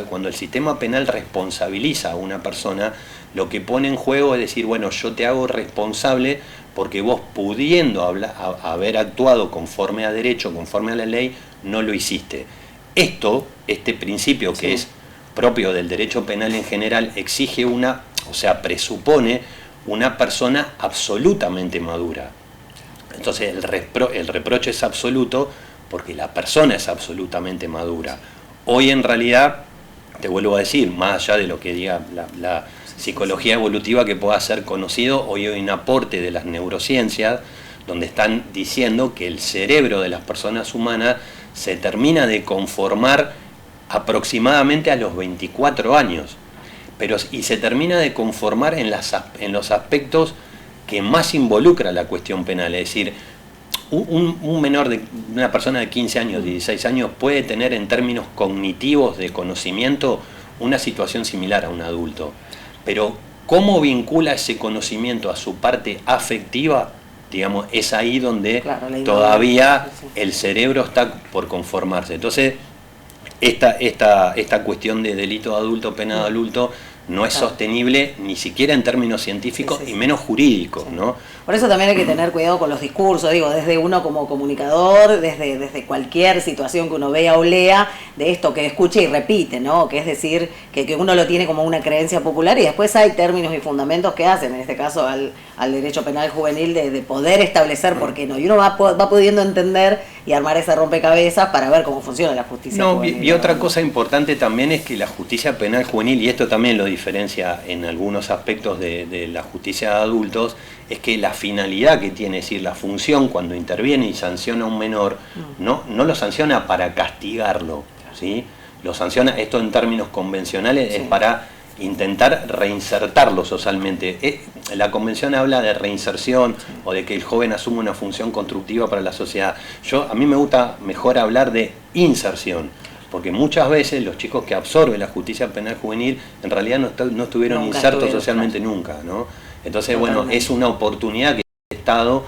cuando el sistema penal responsabiliza a una persona, lo que pone en juego es decir, bueno, yo te hago responsable porque vos, pudiendo haber actuado conforme a derecho, conforme a la ley, no lo hiciste. Este principio, que es propio del derecho penal en general, exige presupone una persona absolutamente madura. Entonces el reproche es absoluto porque la persona es absolutamente madura. Hoy en realidad, te vuelvo a decir, más allá de lo que diga la psicología evolutiva que pueda ser conocido, hoy hay un aporte de las neurociencias donde están diciendo que el cerebro de las personas humanas se termina de conformar aproximadamente a los 24 años, y se termina de conformar en los aspectos que más involucra la cuestión penal, es decir, un menor una persona de 15 años, 16 años, puede tener en términos cognitivos de conocimiento una situación similar a un adulto. Pero cómo vincula ese conocimiento a su parte afectiva, digamos, es ahí donde todavía el cerebro está por conformarse. Entonces, esta cuestión de delito adulto, pena de adulto, no es sostenible ni siquiera en términos científicos y menos jurídicos, ¿no? Por eso también hay que tener cuidado con los discursos, digo, desde uno como comunicador, desde cualquier situación que uno vea o lea, de esto que escuche y repite, ¿no? Que es decir, que uno lo tiene como una creencia popular y después hay términos y fundamentos que hacen, en este caso al derecho penal juvenil, de poder establecer por qué no. Y uno va pudiendo entender y armar ese rompecabezas para ver cómo funciona la justicia juvenil. Y otra cosa importante también es que la justicia penal juvenil, y esto también lo diferencia en algunos aspectos de la justicia de adultos, es que la finalidad que tiene, es decir, la función cuando interviene y sanciona a un menor, no lo sanciona para castigarlo, ¿sí? Lo sanciona, esto en términos convencionales, es para intentar reinsertarlo socialmente. La convención habla de reinserción o de que el joven asuma una función constructiva para la sociedad. A mí me gusta mejor hablar de inserción, porque muchas veces los chicos que absorben la justicia penal juvenil en realidad no estuvieron insertos socialmente nunca, ¿no? Entonces, bueno, es una oportunidad que el Estado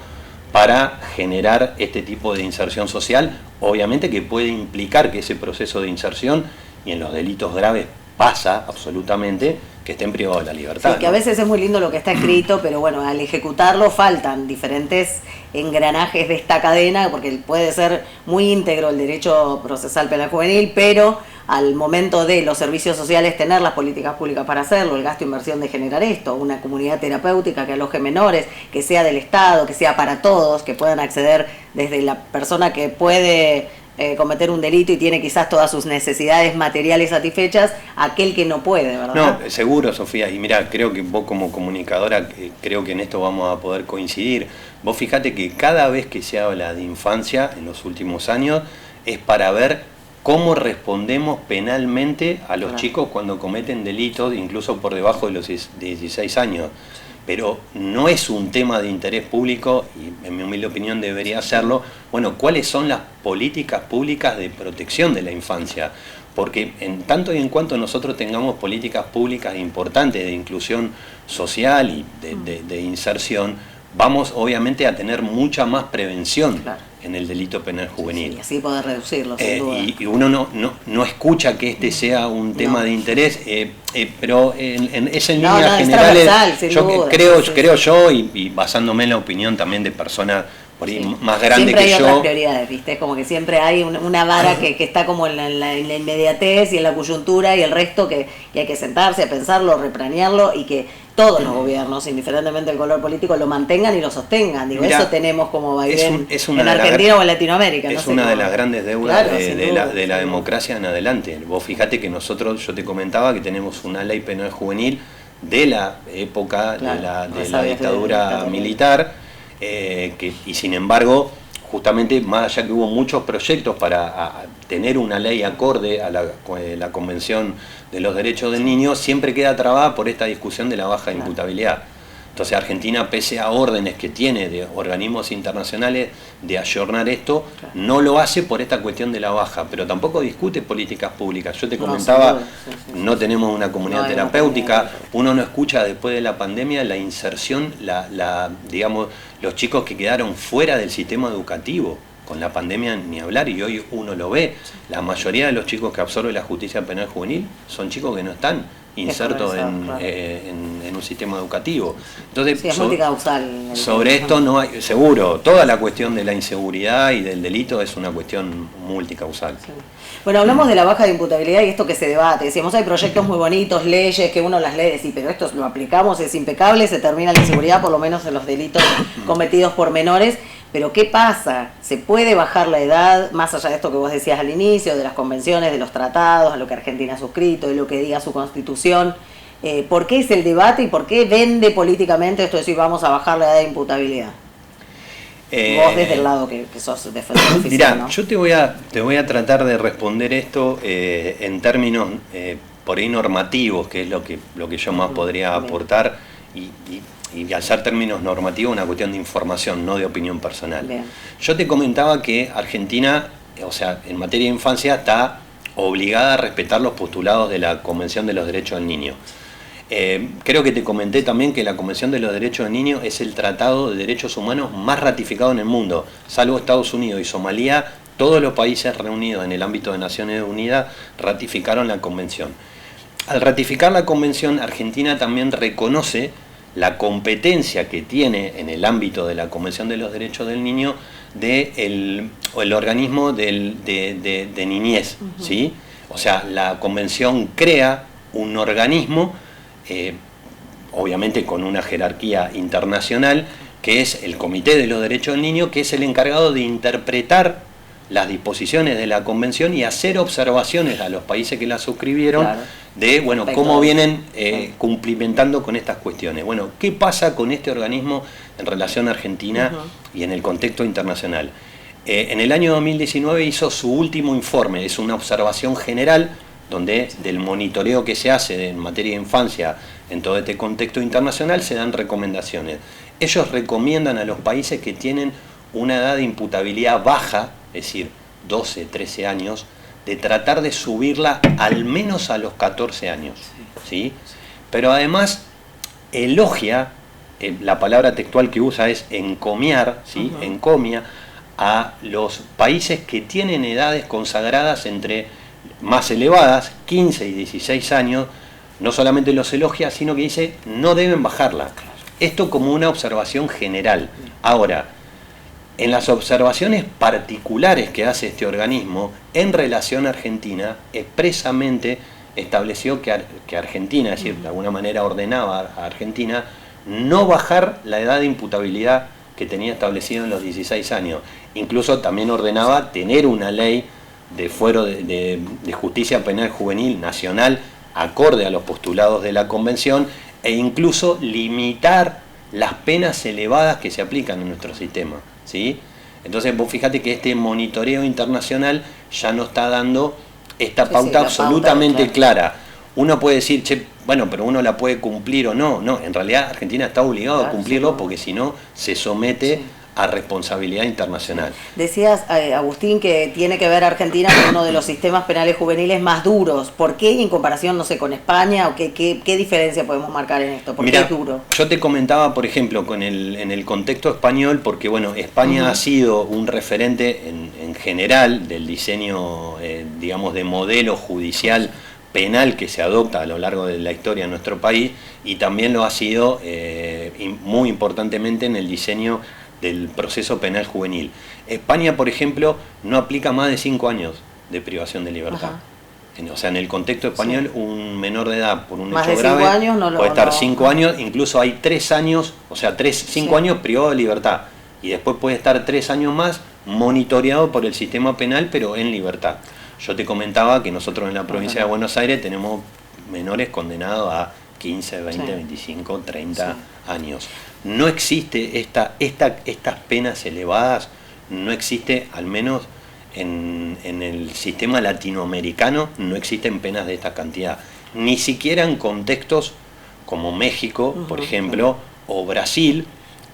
para generar este tipo de inserción social, obviamente que puede implicar que ese proceso de inserción, y en los delitos graves pasa absolutamente, que estén privados de la libertad. Sí, que a veces es muy lindo lo que está escrito, pero bueno, al ejecutarlo faltan diferentes engranajes de esta cadena, porque puede ser muy íntegro el derecho procesal penal juvenil, pero al momento de los servicios sociales tener las políticas públicas para hacerlo, el gasto e inversión de generar esto, una comunidad terapéutica que aloje menores, que sea del Estado, que sea para todos, que puedan acceder desde la persona que puede cometer un delito y tiene quizás todas sus necesidades materiales satisfechas, aquel que no puede, ¿verdad? No, seguro, Sofía, y mira, creo que vos como comunicadora, creo que en esto vamos a poder coincidir. Vos fíjate que cada vez que se habla de infancia en los últimos años es para ver cómo respondemos penalmente a los chicos cuando cometen delitos, incluso por debajo de los 16 años. Pero no es un tema de interés público, y en mi humilde opinión debería serlo. Bueno, ¿cuáles son las políticas públicas de protección de la infancia? Porque en tanto y en cuanto nosotros tengamos políticas públicas importantes de inclusión social y de inserción, vamos obviamente a tener mucha más prevención en el delito penal juvenil. Sí, así poder reducirlo, sin duda. Y uno no escucha que este sea un tema de interés, pero en líneas generales, creo yo, y basándome en la opinión también de personas por ahí más grandes que yo. Siempre hay otras prioridades, ¿viste? Es como que siempre hay una vara que está como en la inmediatez y en la coyuntura, y el resto que hay que sentarse a pensarlo, replanearlo, y que todos los gobiernos, indiferentemente del color político, lo mantengan y lo sostengan. Digo, mirá, eso tenemos como vaivén en Argentina o en Latinoamérica. Es una de las grandes deudas de la democracia en adelante. Vos fíjate que nosotros, yo te comentaba que tenemos una ley penal juvenil de la época de la dictadura militar, y sin embargo, justamente, más allá que hubo muchos proyectos para tener una ley acorde a la Convención de los Derechos del Niño, siempre queda trabada por esta discusión de la baja imputabilidad. Entonces Argentina, pese a órdenes que tiene de organismos internacionales de ayornar esto, no lo hace por esta cuestión de la baja, pero tampoco discute políticas públicas. Yo te comentaba, no tenemos una comunidad terapéutica, uno no escucha después de la pandemia la inserción, digamos, los chicos que quedaron fuera del sistema educativo. Con la pandemia ni hablar, y hoy uno lo ve, la mayoría de los chicos que absorbe la justicia penal juvenil son chicos que no están insertos en un sistema educativo. Entonces, sí, es multicausal. Sobre esto no hay, seguro, toda la cuestión de la inseguridad y del delito es una cuestión multicausal. Sí. Bueno, hablamos de la baja de imputabilidad y esto que se debate. Decíamos, hay proyectos muy bonitos, leyes que uno las lee y dice, pero esto lo aplicamos, es impecable, se termina la inseguridad, por lo menos en los delitos cometidos por menores. Pero ¿qué pasa? ¿Se puede bajar la edad, más allá de esto que vos decías al inicio, de las convenciones, de los tratados, a lo que Argentina ha suscrito, de lo que diga su Constitución? ¿Por qué es el debate y por qué vende políticamente esto de decir vamos a bajar la edad de imputabilidad? Vos desde el lado que sos defensor oficial, mirá, ¿no? yo te voy a tratar de responder esto en términos por ahí normativos, que es lo que yo más podría aportar, y al ser términos normativos una cuestión de información, no de opinión personal. Bien. Yo te comentaba que Argentina, o sea, en materia de infancia está obligada a respetar los postulados de la Convención de los Derechos del Niño. Creo que te comenté también que la Convención de los Derechos del Niño es el tratado de derechos humanos más ratificado en el mundo, salvo Estados Unidos y Somalia. Todos los países reunidos en el ámbito de Naciones Unidas ratificaron la Convención. Al ratificar la Convención, Argentina también reconoce la competencia que tiene en el ámbito de la Convención de los Derechos del Niño el organismo de niñez, ¿sí? O sea, la Convención crea un organismo, obviamente con una jerarquía internacional, que es el Comité de los Derechos del Niño, que es el encargado de interpretar las disposiciones de la Convención y hacer observaciones a los países que la suscribieron, claro, de bueno, cómo vienen cumplimentando con estas cuestiones. Bueno, ¿qué pasa con este organismo en relación a Argentina y en el contexto internacional? En el año 2019 hizo su último informe, es una observación general donde del monitoreo que se hace en materia de infancia en todo este contexto internacional se dan recomendaciones. Ellos recomiendan a los países que tienen una edad de imputabilidad baja, es decir, 12, 13 años, de tratar de subirla al menos a los 14 años. ¿Sí? Pero además elogia, la palabra textual que usa es encomiar, ¿sí? Encomia a los países que tienen edades consagradas entre más elevadas, 15 y 16 años, no solamente los elogia, sino que dice no deben bajarla. Esto como una observación general. Ahora, en las observaciones particulares que hace este organismo en relación a Argentina, expresamente estableció que Argentina, es decir, de alguna manera ordenaba a Argentina no bajar la edad de imputabilidad que tenía establecido en los 16 años. Incluso también ordenaba tener una ley de fuero de justicia penal juvenil nacional acorde a los postulados de la Convención e incluso limitar las penas elevadas que se aplican en nuestro sistema. ¿Sí? Entonces vos fíjate que este monitoreo internacional ya no está dando esta pauta absolutamente clara. Uno puede decir, che, bueno, pero uno la puede cumplir o no. No, en realidad Argentina está obligado a cumplirlo porque si no se somete a responsabilidad internacional. Decías, Agustín, que tiene que ver Argentina con uno de los sistemas penales juveniles más duros. ¿Por qué en comparación, no sé, con España? ¿O qué diferencia podemos marcar en esto? ¿Por qué es duro? Yo te comentaba, por ejemplo, en el contexto español, porque bueno, España ha sido un referente en general del diseño, digamos, de modelo judicial penal que se adopta a lo largo de la historia de nuestro país, y también lo ha sido muy importantemente en el diseño del proceso penal juvenil. España, por ejemplo, no aplica más de 5 años de privación de libertad. O sea, en el contexto español, un menor de edad por un hecho grave años puede estar 5 años, incluso hay 3 años, o sea, 5 años privado de libertad, y después puede estar 3 años más monitoreado por el sistema penal, pero en libertad. Yo te comentaba que nosotros en la provincia de Buenos Aires tenemos menores condenados a 15, 20, 25, 30 años. No existe estas penas elevadas, no existe, al menos en el sistema latinoamericano, no existen penas de esta cantidad. Ni siquiera en contextos como México, por ejemplo, o Brasil,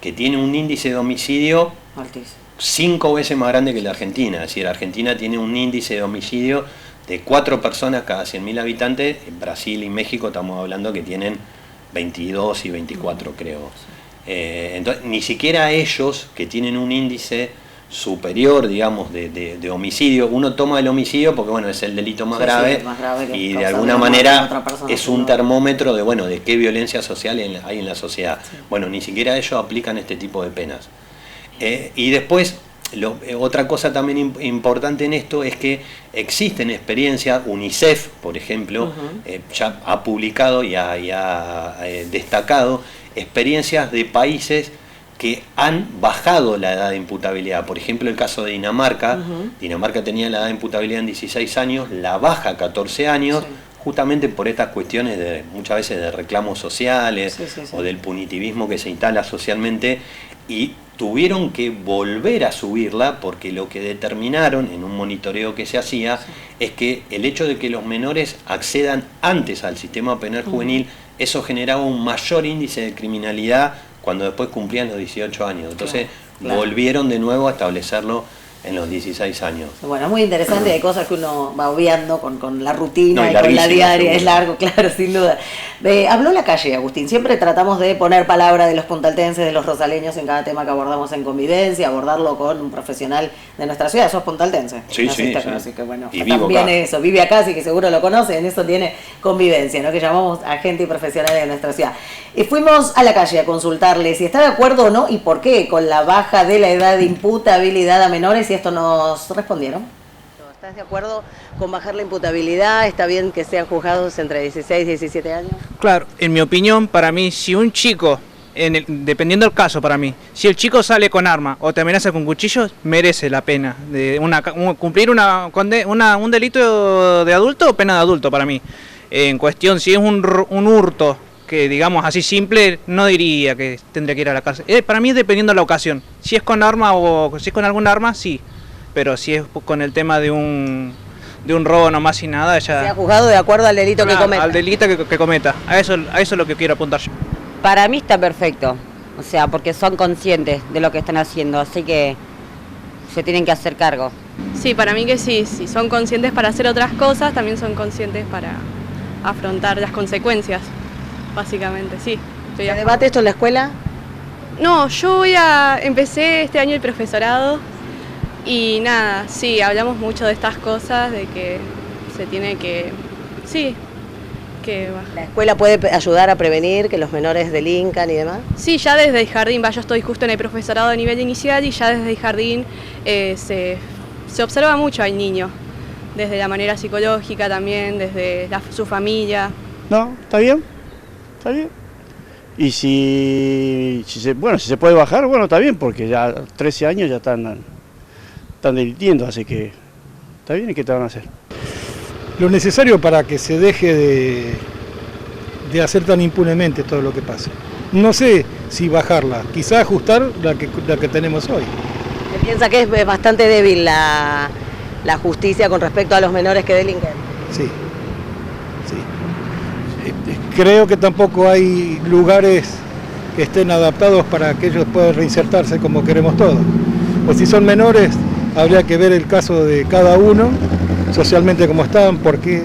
que tiene un índice de homicidio altísimo, 5 veces más grande que la Argentina. Es decir, Argentina tiene un índice de homicidio de 4 personas cada 100.000 habitantes. En Brasil y México estamos hablando que tienen 22 y 24, creo. Entonces, ni siquiera ellos, que tienen un índice superior, digamos, de homicidio, uno toma el homicidio porque, bueno, es el delito más grave, y de alguna manera es un termómetro de, bueno, de qué violencia social hay en la sociedad. Sí. Bueno, ni siquiera ellos aplican este tipo de penas. Y después, otra cosa también importante en esto es que existen experiencias, UNICEF, por ejemplo, ya ha publicado y ha destacado experiencias de países que han bajado la edad de imputabilidad. Por ejemplo, el caso de Dinamarca. Dinamarca tenía la edad de imputabilidad en 16 años, la baja a 14 años, justamente por estas cuestiones de muchas veces de reclamos sociales o del punitivismo que se instala socialmente, y tuvieron que volver a subirla porque lo que determinaron en un monitoreo que se hacía es que el hecho de que los menores accedan antes al sistema penal juvenil, eso generaba un mayor índice de criminalidad cuando después cumplían los 18 años. Entonces volvieron de nuevo a establecerlo en los 16 años. Bueno, muy interesante, hay cosas que uno va obviando con la rutina y con la diaria, es largo, claro, sin duda. Habló la calle, Agustín, siempre tratamos de poner palabra de los puntaltenses, de los rosaleños en cada tema que abordamos en Convivencia, abordarlo con un profesional de nuestra ciudad. Sos puntaltense. Sí. Así que bueno, y vivo también acá. Eso, vive acá, así que seguro lo conoce, en eso tiene Convivencia, ¿no? Que llamamos a gente y profesionales de nuestra ciudad. Fuimos a la calle a consultarle si está de acuerdo o no y por qué con la baja de la edad de imputabilidad a menores, y esto nos respondieron. ¿Estás de acuerdo con bajar la imputabilidad? ¿Está bien que sean juzgados entre 16 y 17 años? Claro, en mi opinión, para mí, si un chico, dependiendo del caso para mí, si el chico sale con arma o te amenaza con cuchillos, merece la pena de cumplir un delito de adulto o pena de adulto para mí. En cuestión, si es un hurto, que digamos así simple, no diría que tendría que ir a la cárcel. Para mí, dependiendo de la ocasión. Si es con arma o si es con alguna arma, sí. Pero si es con el tema de un robo nomás y nada, ya... ¿Se ha juzgado de acuerdo al delito que cometa? Al delito que cometa. A eso es lo que quiero apuntar yo. Para mí está perfecto. O sea, porque son conscientes de lo que están haciendo, así que se tienen que hacer cargo. Sí, para mí que sí. Si son conscientes para hacer otras cosas, también son conscientes para afrontar las consecuencias. Básicamente, sí. ¿Se debate esto en la escuela? No, empecé este año el profesorado y nada, sí, hablamos mucho de estas cosas, de que se tiene que, ¿La escuela puede ayudar a prevenir que los menores delincan y demás? Sí, ya desde el jardín, yo estoy justo en el profesorado de nivel inicial y ya desde el jardín se observa mucho al niño, desde la manera psicológica también, desde su familia. No, está bien. Está bien. Y si se puede bajar, bueno, está bien, porque ya 13 años ya están delinquiendo, así que está bien. ¿Y qué te van a hacer? Lo necesario para que se deje de hacer tan impunemente todo lo que pasa. No sé si bajarla, quizá ajustar la que tenemos hoy. ¿Se piensa que es bastante débil la justicia con respecto a los menores que delinquen? Sí. Creo que tampoco hay lugares que estén adaptados para que ellos puedan reinsertarse como queremos todos. Pues si son menores, habría que ver el caso de cada uno, socialmente cómo están, por qué.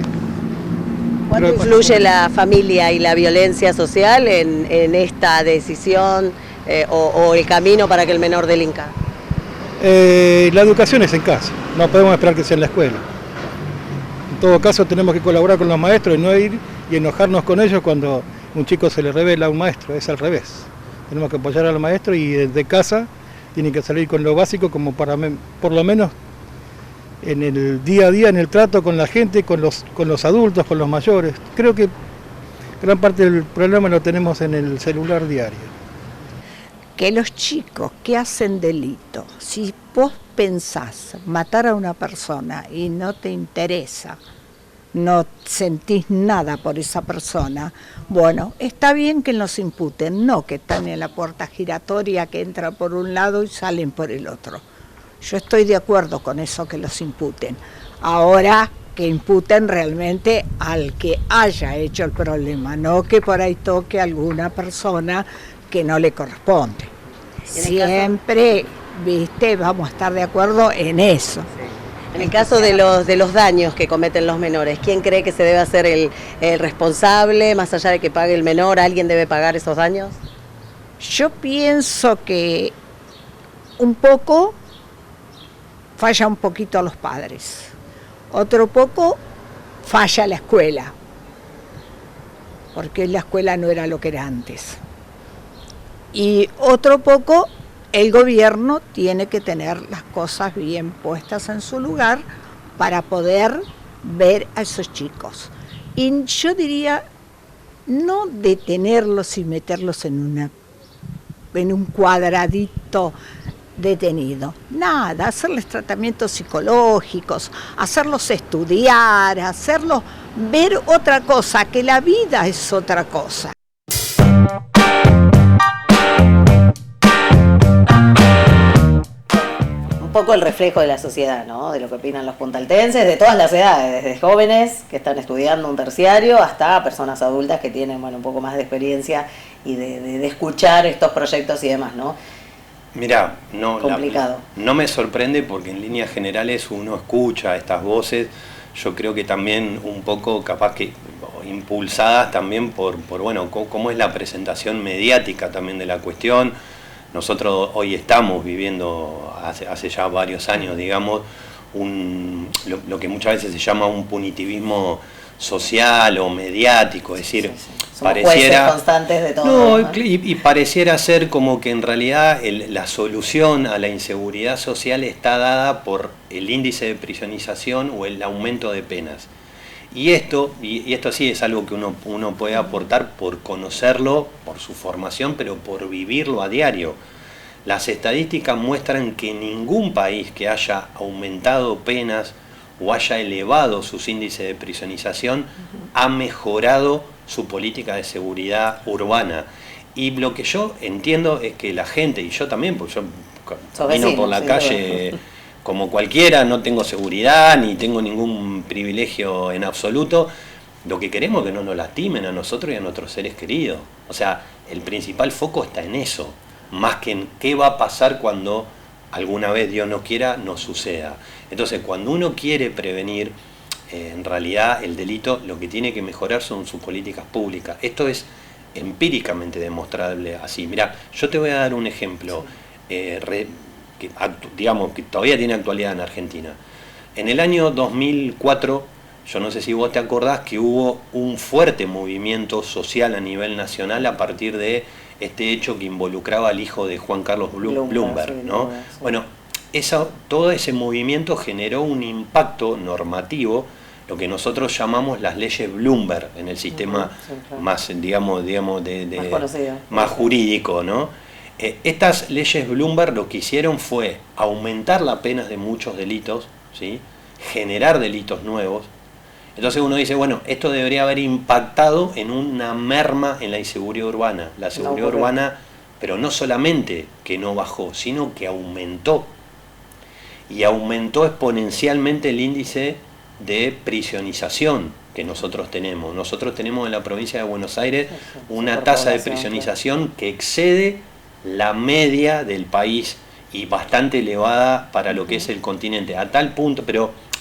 ¿Cuánto influye la familia y la violencia social en esta decisión o el camino para que el menor delinca? La educación es en casa, no podemos esperar que sea en la escuela. En todo caso tenemos que colaborar con los maestros y no ir y enojarnos con ellos cuando un chico se le revela a un maestro, es al revés. Tenemos que apoyar al maestro y desde casa tienen que salir con lo básico como para por lo menos en el día a día, en el trato con la gente, con los adultos, con los mayores. Creo que gran parte del problema lo tenemos en el celular diario. Que los chicos que hacen delito, si vos pensás matar a una persona y no te interesa, no sentís nada por esa persona, bueno, está bien que los imputen, no que están en la puerta giratoria que entra por un lado y salen por el otro. Yo estoy de acuerdo con eso, que los imputen. Ahora que imputen realmente al que haya hecho el problema, no que por ahí toque a alguna persona que no le corresponde. Siempre, viste, vamos a estar de acuerdo en eso. En el caso de los daños que cometen los menores, ¿quién cree que se debe hacer el responsable? Más allá de que pague el menor, ¿alguien debe pagar esos daños? Yo pienso que un poco falla un poquito a los padres, otro poco falla la escuela, porque la escuela no era lo que era antes. Y otro poco el gobierno tiene que tener las cosas bien puestas en su lugar para poder ver a esos chicos. Y yo diría, no detenerlos y meterlos en un cuadradito detenido. Nada, hacerles tratamientos psicológicos, hacerlos estudiar, hacerlos ver otra cosa, que la vida es otra cosa. Un poco el reflejo de la sociedad, ¿no? De lo que opinan los puntaltenses, de todas las edades, desde jóvenes que están estudiando un terciario hasta personas adultas que tienen, bueno, un poco más de experiencia y de escuchar estos proyectos y demás, ¿no? Mirá, complicado. No me sorprende porque en líneas generales uno escucha estas voces, yo creo que también un poco capaz que impulsadas también por bueno, cómo es la presentación mediática también de la cuestión. Nosotros hoy estamos viviendo, hace ya varios años, digamos, lo que muchas veces se llama un punitivismo social o mediático, es decir, pareciera constantes de todo. No, y pareciera ser como que en realidad la solución a la inseguridad social está dada por el índice de prisionización o el aumento de penas. Y esto sí es algo que uno puede aportar por conocerlo, por su formación, pero por vivirlo a diario. Las estadísticas muestran que ningún país que haya aumentado penas o haya elevado sus índices de prisionización ha mejorado su política de seguridad urbana. Y lo que yo entiendo es que la gente, y yo también, porque yo camino por la calle como cualquiera, no tengo seguridad ni tengo ningún privilegio en absoluto, lo que queremos es que no nos lastimen a nosotros y a nuestros seres queridos. O sea, el principal foco está en eso, más que en qué va a pasar cuando alguna vez, Dios no quiera, nos suceda. Entonces, cuando uno quiere prevenir, en realidad el delito, lo que tiene que mejorar son sus políticas públicas. Esto es empíricamente demostrable así. Mirá, yo te voy a dar un ejemplo, digamos, que todavía tiene actualidad en Argentina. En el año 2004, yo no sé si vos te acordás que hubo un fuerte movimiento social a nivel nacional a partir de este hecho que involucraba al hijo de Juan Carlos Bloomberg, ¿no? Sí. Bueno, todo ese movimiento generó un impacto normativo, lo que nosotros llamamos las leyes Bloomberg en el sistema más, digamos más jurídico, ¿no? Estas leyes Bloomberg lo que hicieron fue aumentar las penas de muchos delitos, ¿sí? Generar delitos nuevos. Entonces uno dice, bueno, esto debería haber impactado en una merma en la inseguridad urbana. La seguridad urbana, pero no solamente que no bajó, sino que aumentó. Y aumentó exponencialmente el índice de prisionización que nosotros tenemos. Nosotros tenemos en la provincia de Buenos Aires una tasa de prisionización que excede la media del país y bastante elevada para lo que es el continente. A tal punto,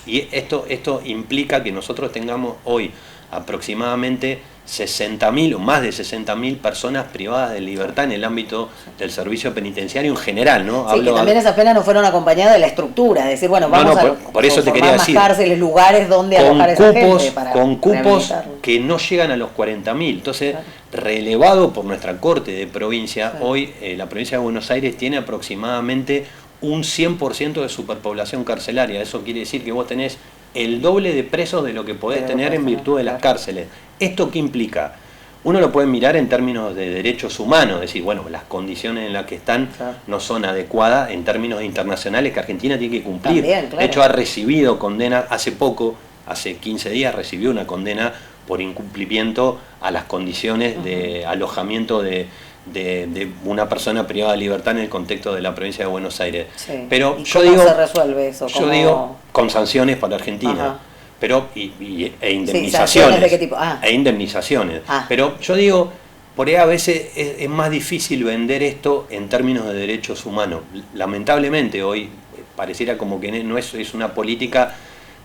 y esto implica que nosotros tengamos hoy aproximadamente 60.000 o más de 60.000 personas privadas de libertad en el ámbito del servicio penitenciario en general, ¿no? Sí, que también esas penas no fueron acompañadas de la estructura, es decir, bueno, vamos por eso te quería decir, más cárceles, lugares donde alojar a esa gente para con cupos que no llegan a los 40.000. Entonces, relevado por nuestra Corte de Provincia, hoy la provincia de Buenos Aires tiene aproximadamente un 100% de superpoblación carcelaria. Eso quiere decir que vos tenés el doble de presos de lo que podés tener en virtud de las cárceles. ¿Esto qué implica? Uno lo puede mirar en términos de derechos humanos, es decir, bueno, las condiciones en las que están no son adecuadas en términos internacionales que Argentina tiene que cumplir. También, claro. De hecho, ha recibido condena hace 15 días recibió una condena por incumplimiento a las condiciones de alojamiento de de una persona privada de libertad en el contexto de la provincia de Buenos Aires. Sí. Pero ¿Y yo cómo digo, se resuelve eso? yo digo con sanciones para Argentina. Ajá. Pero e ¿sanciones indemnizaciones. de qué tipo? E indemnizaciones. Ah. Pero yo digo, por ahí a veces es más difícil vender esto en términos de derechos humanos. Lamentablemente hoy pareciera como que no es una política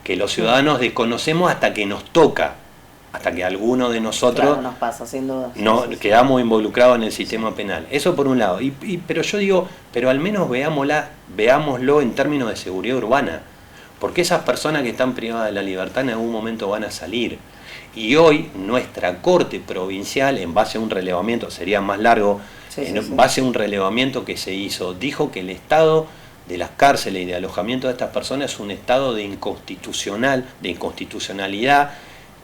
que los ciudadanos desconocemos hasta que nos toca, hasta que alguno de nosotros Claro, nos pasa, sin duda. no Sí, sí, sí. quedamos involucrados en el sistema penal. Eso por un lado. Pero yo digo, pero al menos veámoslo en términos de seguridad urbana. Porque esas personas que están privadas de la libertad en algún momento van a salir. Y hoy nuestra Corte Provincial, en base a un relevamiento, sería más largo, en base a un relevamiento que se hizo, dijo que el estado de las cárceles y de alojamiento de estas personas es un estado de inconstitucionalidad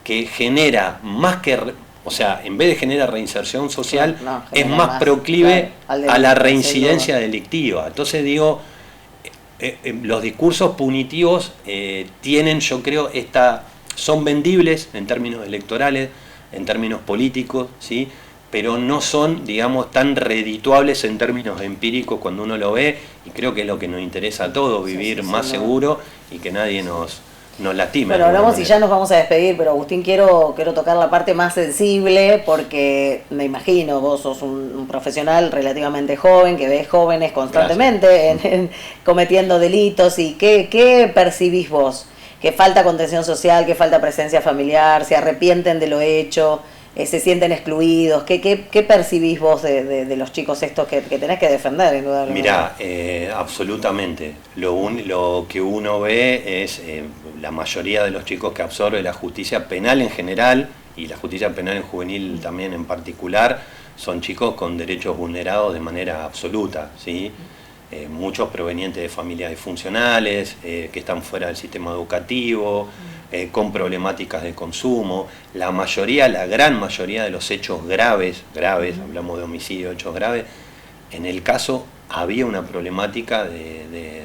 que genera más que, o sea, en vez de generar reinserción social, es más proclive a la reincidencia delictiva. Entonces digo, los discursos punitivos tienen, yo creo, son vendibles en términos electorales, en términos políticos, ¿sí? Pero no son, digamos, tan redituables en términos empíricos cuando uno lo ve, y creo que es lo que nos interesa a todos, vivir más seguro y que nadie nos lastime. Bueno, hablamos y ya nos vamos a despedir, pero Agustín, quiero tocar la parte más sensible, porque me imagino, vos sos un profesional relativamente joven, que ves jóvenes constantemente cometiendo delitos, y ¿qué percibís vos? ¿Que falta contención social, que falta presencia familiar, se arrepienten de lo hecho, se sienten excluidos? ¿Qué percibís vos de los chicos estos que tenés que defender, indudablemente? Mirá, absolutamente. Lo que uno ve es la mayoría de los chicos que absorbe la justicia penal en general, y la justicia penal en juvenil también en particular, son chicos con derechos vulnerados de manera absoluta, ¿sí? Muchos provenientes de familias disfuncionales, que están fuera del sistema educativo, con problemáticas de consumo. La gran mayoría de los hechos graves, hablamos de homicidio, hechos graves, en el caso había una problemática de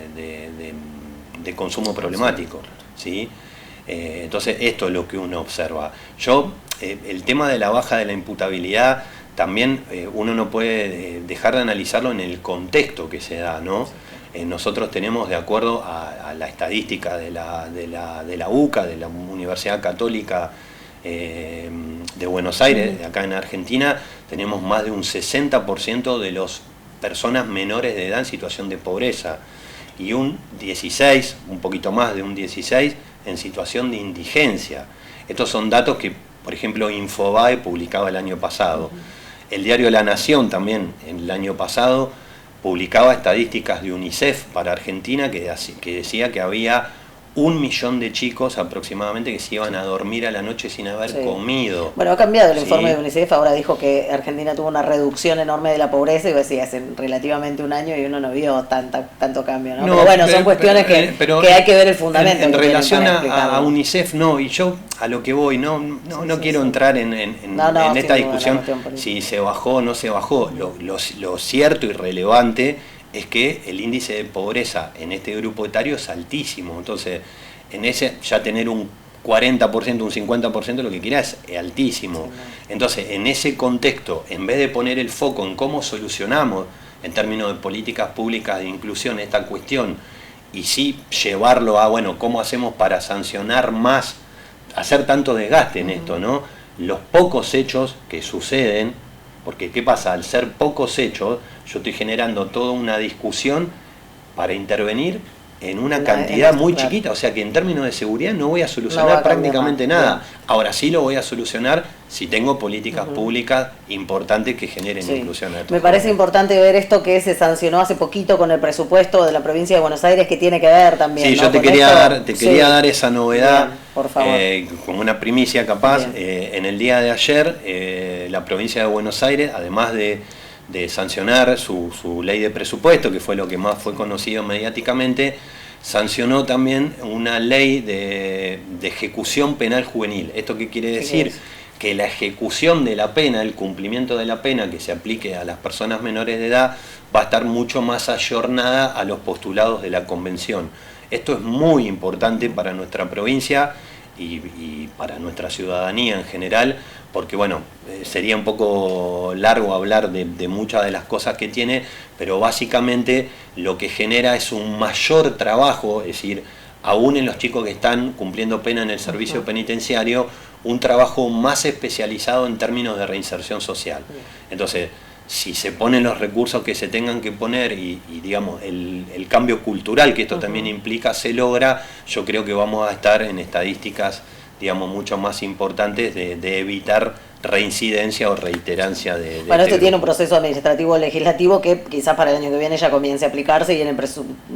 consumo problemático, ¿sí? Entonces esto es lo que uno observa. El tema de la baja de la imputabilidad también uno no puede dejar de analizarlo en el contexto que se da, ¿no? Nosotros tenemos, de acuerdo a la estadística de la UCA, de la Universidad Católica de Buenos Aires, de acá en Argentina, tenemos más de un 60% de las personas menores de edad en situación de pobreza, y un poquito más de un 16% en situación de indigencia. Estos son datos que, por ejemplo, Infobae publicaba el año pasado. El diario La Nación también, el año pasado, publicaba estadísticas de UNICEF para Argentina que decía que había 1 millón de chicos aproximadamente que se iban a dormir a la noche sin haber comido. Bueno, ha cambiado el informe de UNICEF, ahora dijo que Argentina tuvo una reducción enorme de la pobreza, y decía, hace relativamente un año y uno no vio tanto cambio, ¿no? Pero bueno, son cuestiones que hay que ver el fundamento. En relación a UNICEF, no, y yo a lo que voy, no quiero entrar en esta discusión si se bajó o no se bajó. Lo cierto y relevante es que el índice de pobreza en este grupo etario es altísimo. Entonces, en ese ya tener un 40%, un 50%, lo que quiera es altísimo. Entonces, en ese contexto, en vez de poner el foco en cómo solucionamos en términos de políticas públicas de inclusión esta cuestión, y sí llevarlo a, bueno, cómo hacemos para sancionar más, hacer tanto desgaste en esto, ¿no? Los pocos hechos que suceden, porque ¿qué pasa? Al ser pocos hechos, yo estoy generando toda una discusión para intervenir en una cantidad muy chiquita, o sea que en términos de seguridad no voy a solucionar prácticamente nada. Ahora sí lo voy a solucionar si tengo políticas públicas importantes que generen inclusión. Me parece importante ver esto que se sancionó hace poquito con el presupuesto de la provincia de Buenos Aires, que tiene que ver también. Sí, ¿no? yo te quería dar esa novedad. Bien, por favor. Como una primicia capaz. En el día de ayer, la provincia de Buenos Aires, además de sancionar su ley de presupuesto, que fue lo que más fue conocido mediáticamente, sancionó también una ley de ejecución penal juvenil. ¿Esto qué quiere decir? Que la ejecución de la pena, el cumplimiento de la pena que se aplique a las personas menores de edad, va a estar mucho más ayornada a los postulados de la Convención. Esto es muy importante para nuestra provincia y para nuestra ciudadanía en general, porque bueno, sería un poco largo hablar de muchas de las cosas que tiene, pero básicamente lo que genera es un mayor trabajo, es decir, aún en los chicos que están cumpliendo pena en el servicio penitenciario, un trabajo más especializado en términos de reinserción social. Entonces, si se ponen los recursos que se tengan que poner y digamos, el cambio cultural que esto también implica se logra, yo creo que vamos a estar en estadísticas, digamos, mucho más importantes de evitar reincidencia o reiterancia de bueno, esto tiene un proceso administrativo legislativo que quizás para el año que viene ya comience a aplicarse y en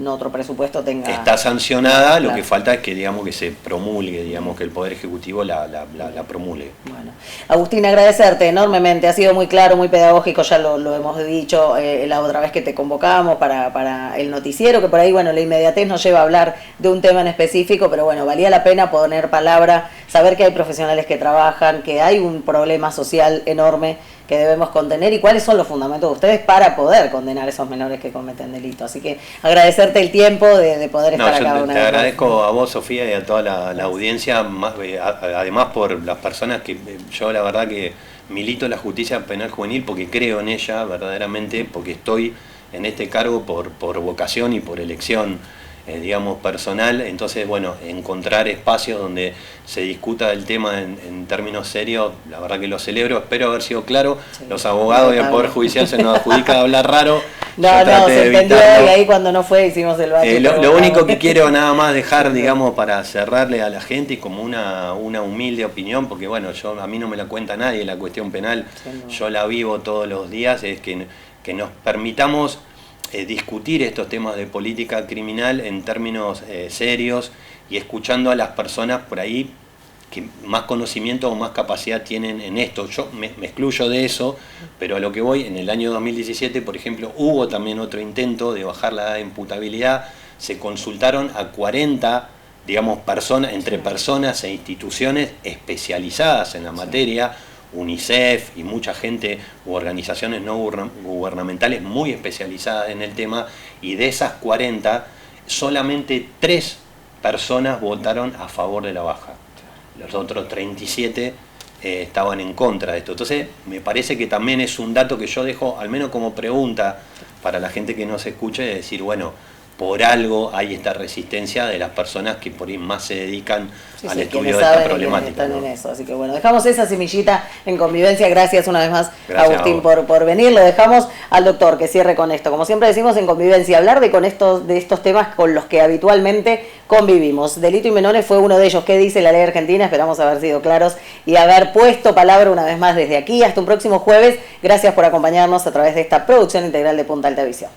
otro presupuesto tenga... Está sancionada, lo que falta es que, digamos, que se promulgue, digamos, que el Poder Ejecutivo la promulgue. Bueno, Agustín, agradecerte enormemente, ha sido muy claro, muy pedagógico, ya lo hemos dicho la otra vez que te convocamos para el noticiero, que por ahí, bueno, la inmediatez nos lleva a hablar de un tema en específico, pero bueno, valía la pena poner palabra, saber que hay profesionales que trabajan, que hay un problema social enorme que debemos contener y cuáles son los fundamentos de ustedes para poder condenar a esos menores que cometen delitos. Así que agradecerte el tiempo de poder estar acá una vez. Te agradezco a vos, Sofía, y a toda la audiencia, además por las personas que yo la verdad que milito la justicia penal juvenil porque creo en ella verdaderamente, porque estoy en este cargo por vocación y por elección, digamos, personal. Entonces, bueno, encontrar espacios donde se discuta el tema en términos serios, la verdad que lo celebro, espero haber sido claro. Sí, los abogados y el Poder Judicial se nos adjudica hablar raro. No, se entendió y ahí cuando no fue hicimos el bache. Lo único que quiero nada más dejar, digamos, para cerrarle a la gente y como una humilde opinión, porque bueno, a mí no me la cuenta nadie la cuestión penal, yo la vivo todos los días, es que nos permitamos discutir estos temas de política criminal en términos serios y escuchando a las personas por ahí que más conocimiento o más capacidad tienen en esto. Yo me excluyo de eso, pero a lo que voy, en el año 2017, por ejemplo, hubo también otro intento de bajar la edad de imputabilidad, se consultaron a 40, digamos, personas, entre personas e instituciones especializadas en la materia, UNICEF y mucha gente u organizaciones no gubernamentales muy especializadas en el tema, y de esas 40, solamente 3 personas votaron a favor de la baja. Los otros 37 estaban en contra de esto. Entonces, me parece que también es un dato que yo dejo, al menos como pregunta, para la gente que nos escuche, de decir, bueno, por algo hay esta resistencia de las personas que por ahí más se dedican al estudio de esta problemática. Están en eso. Así que bueno, dejamos esa semillita en convivencia. Gracias una vez más, Agustín, por venir. Lo dejamos al doctor que cierre con esto. Como siempre decimos en convivencia, hablar de estos temas con los que habitualmente convivimos. Delito y menores fue uno de ellos. ¿Qué dice la ley argentina? Esperamos haber sido claros y haber puesto palabra una vez más desde aquí. Hasta un próximo jueves. Gracias por acompañarnos a través de esta producción integral de Punta Alta Visión.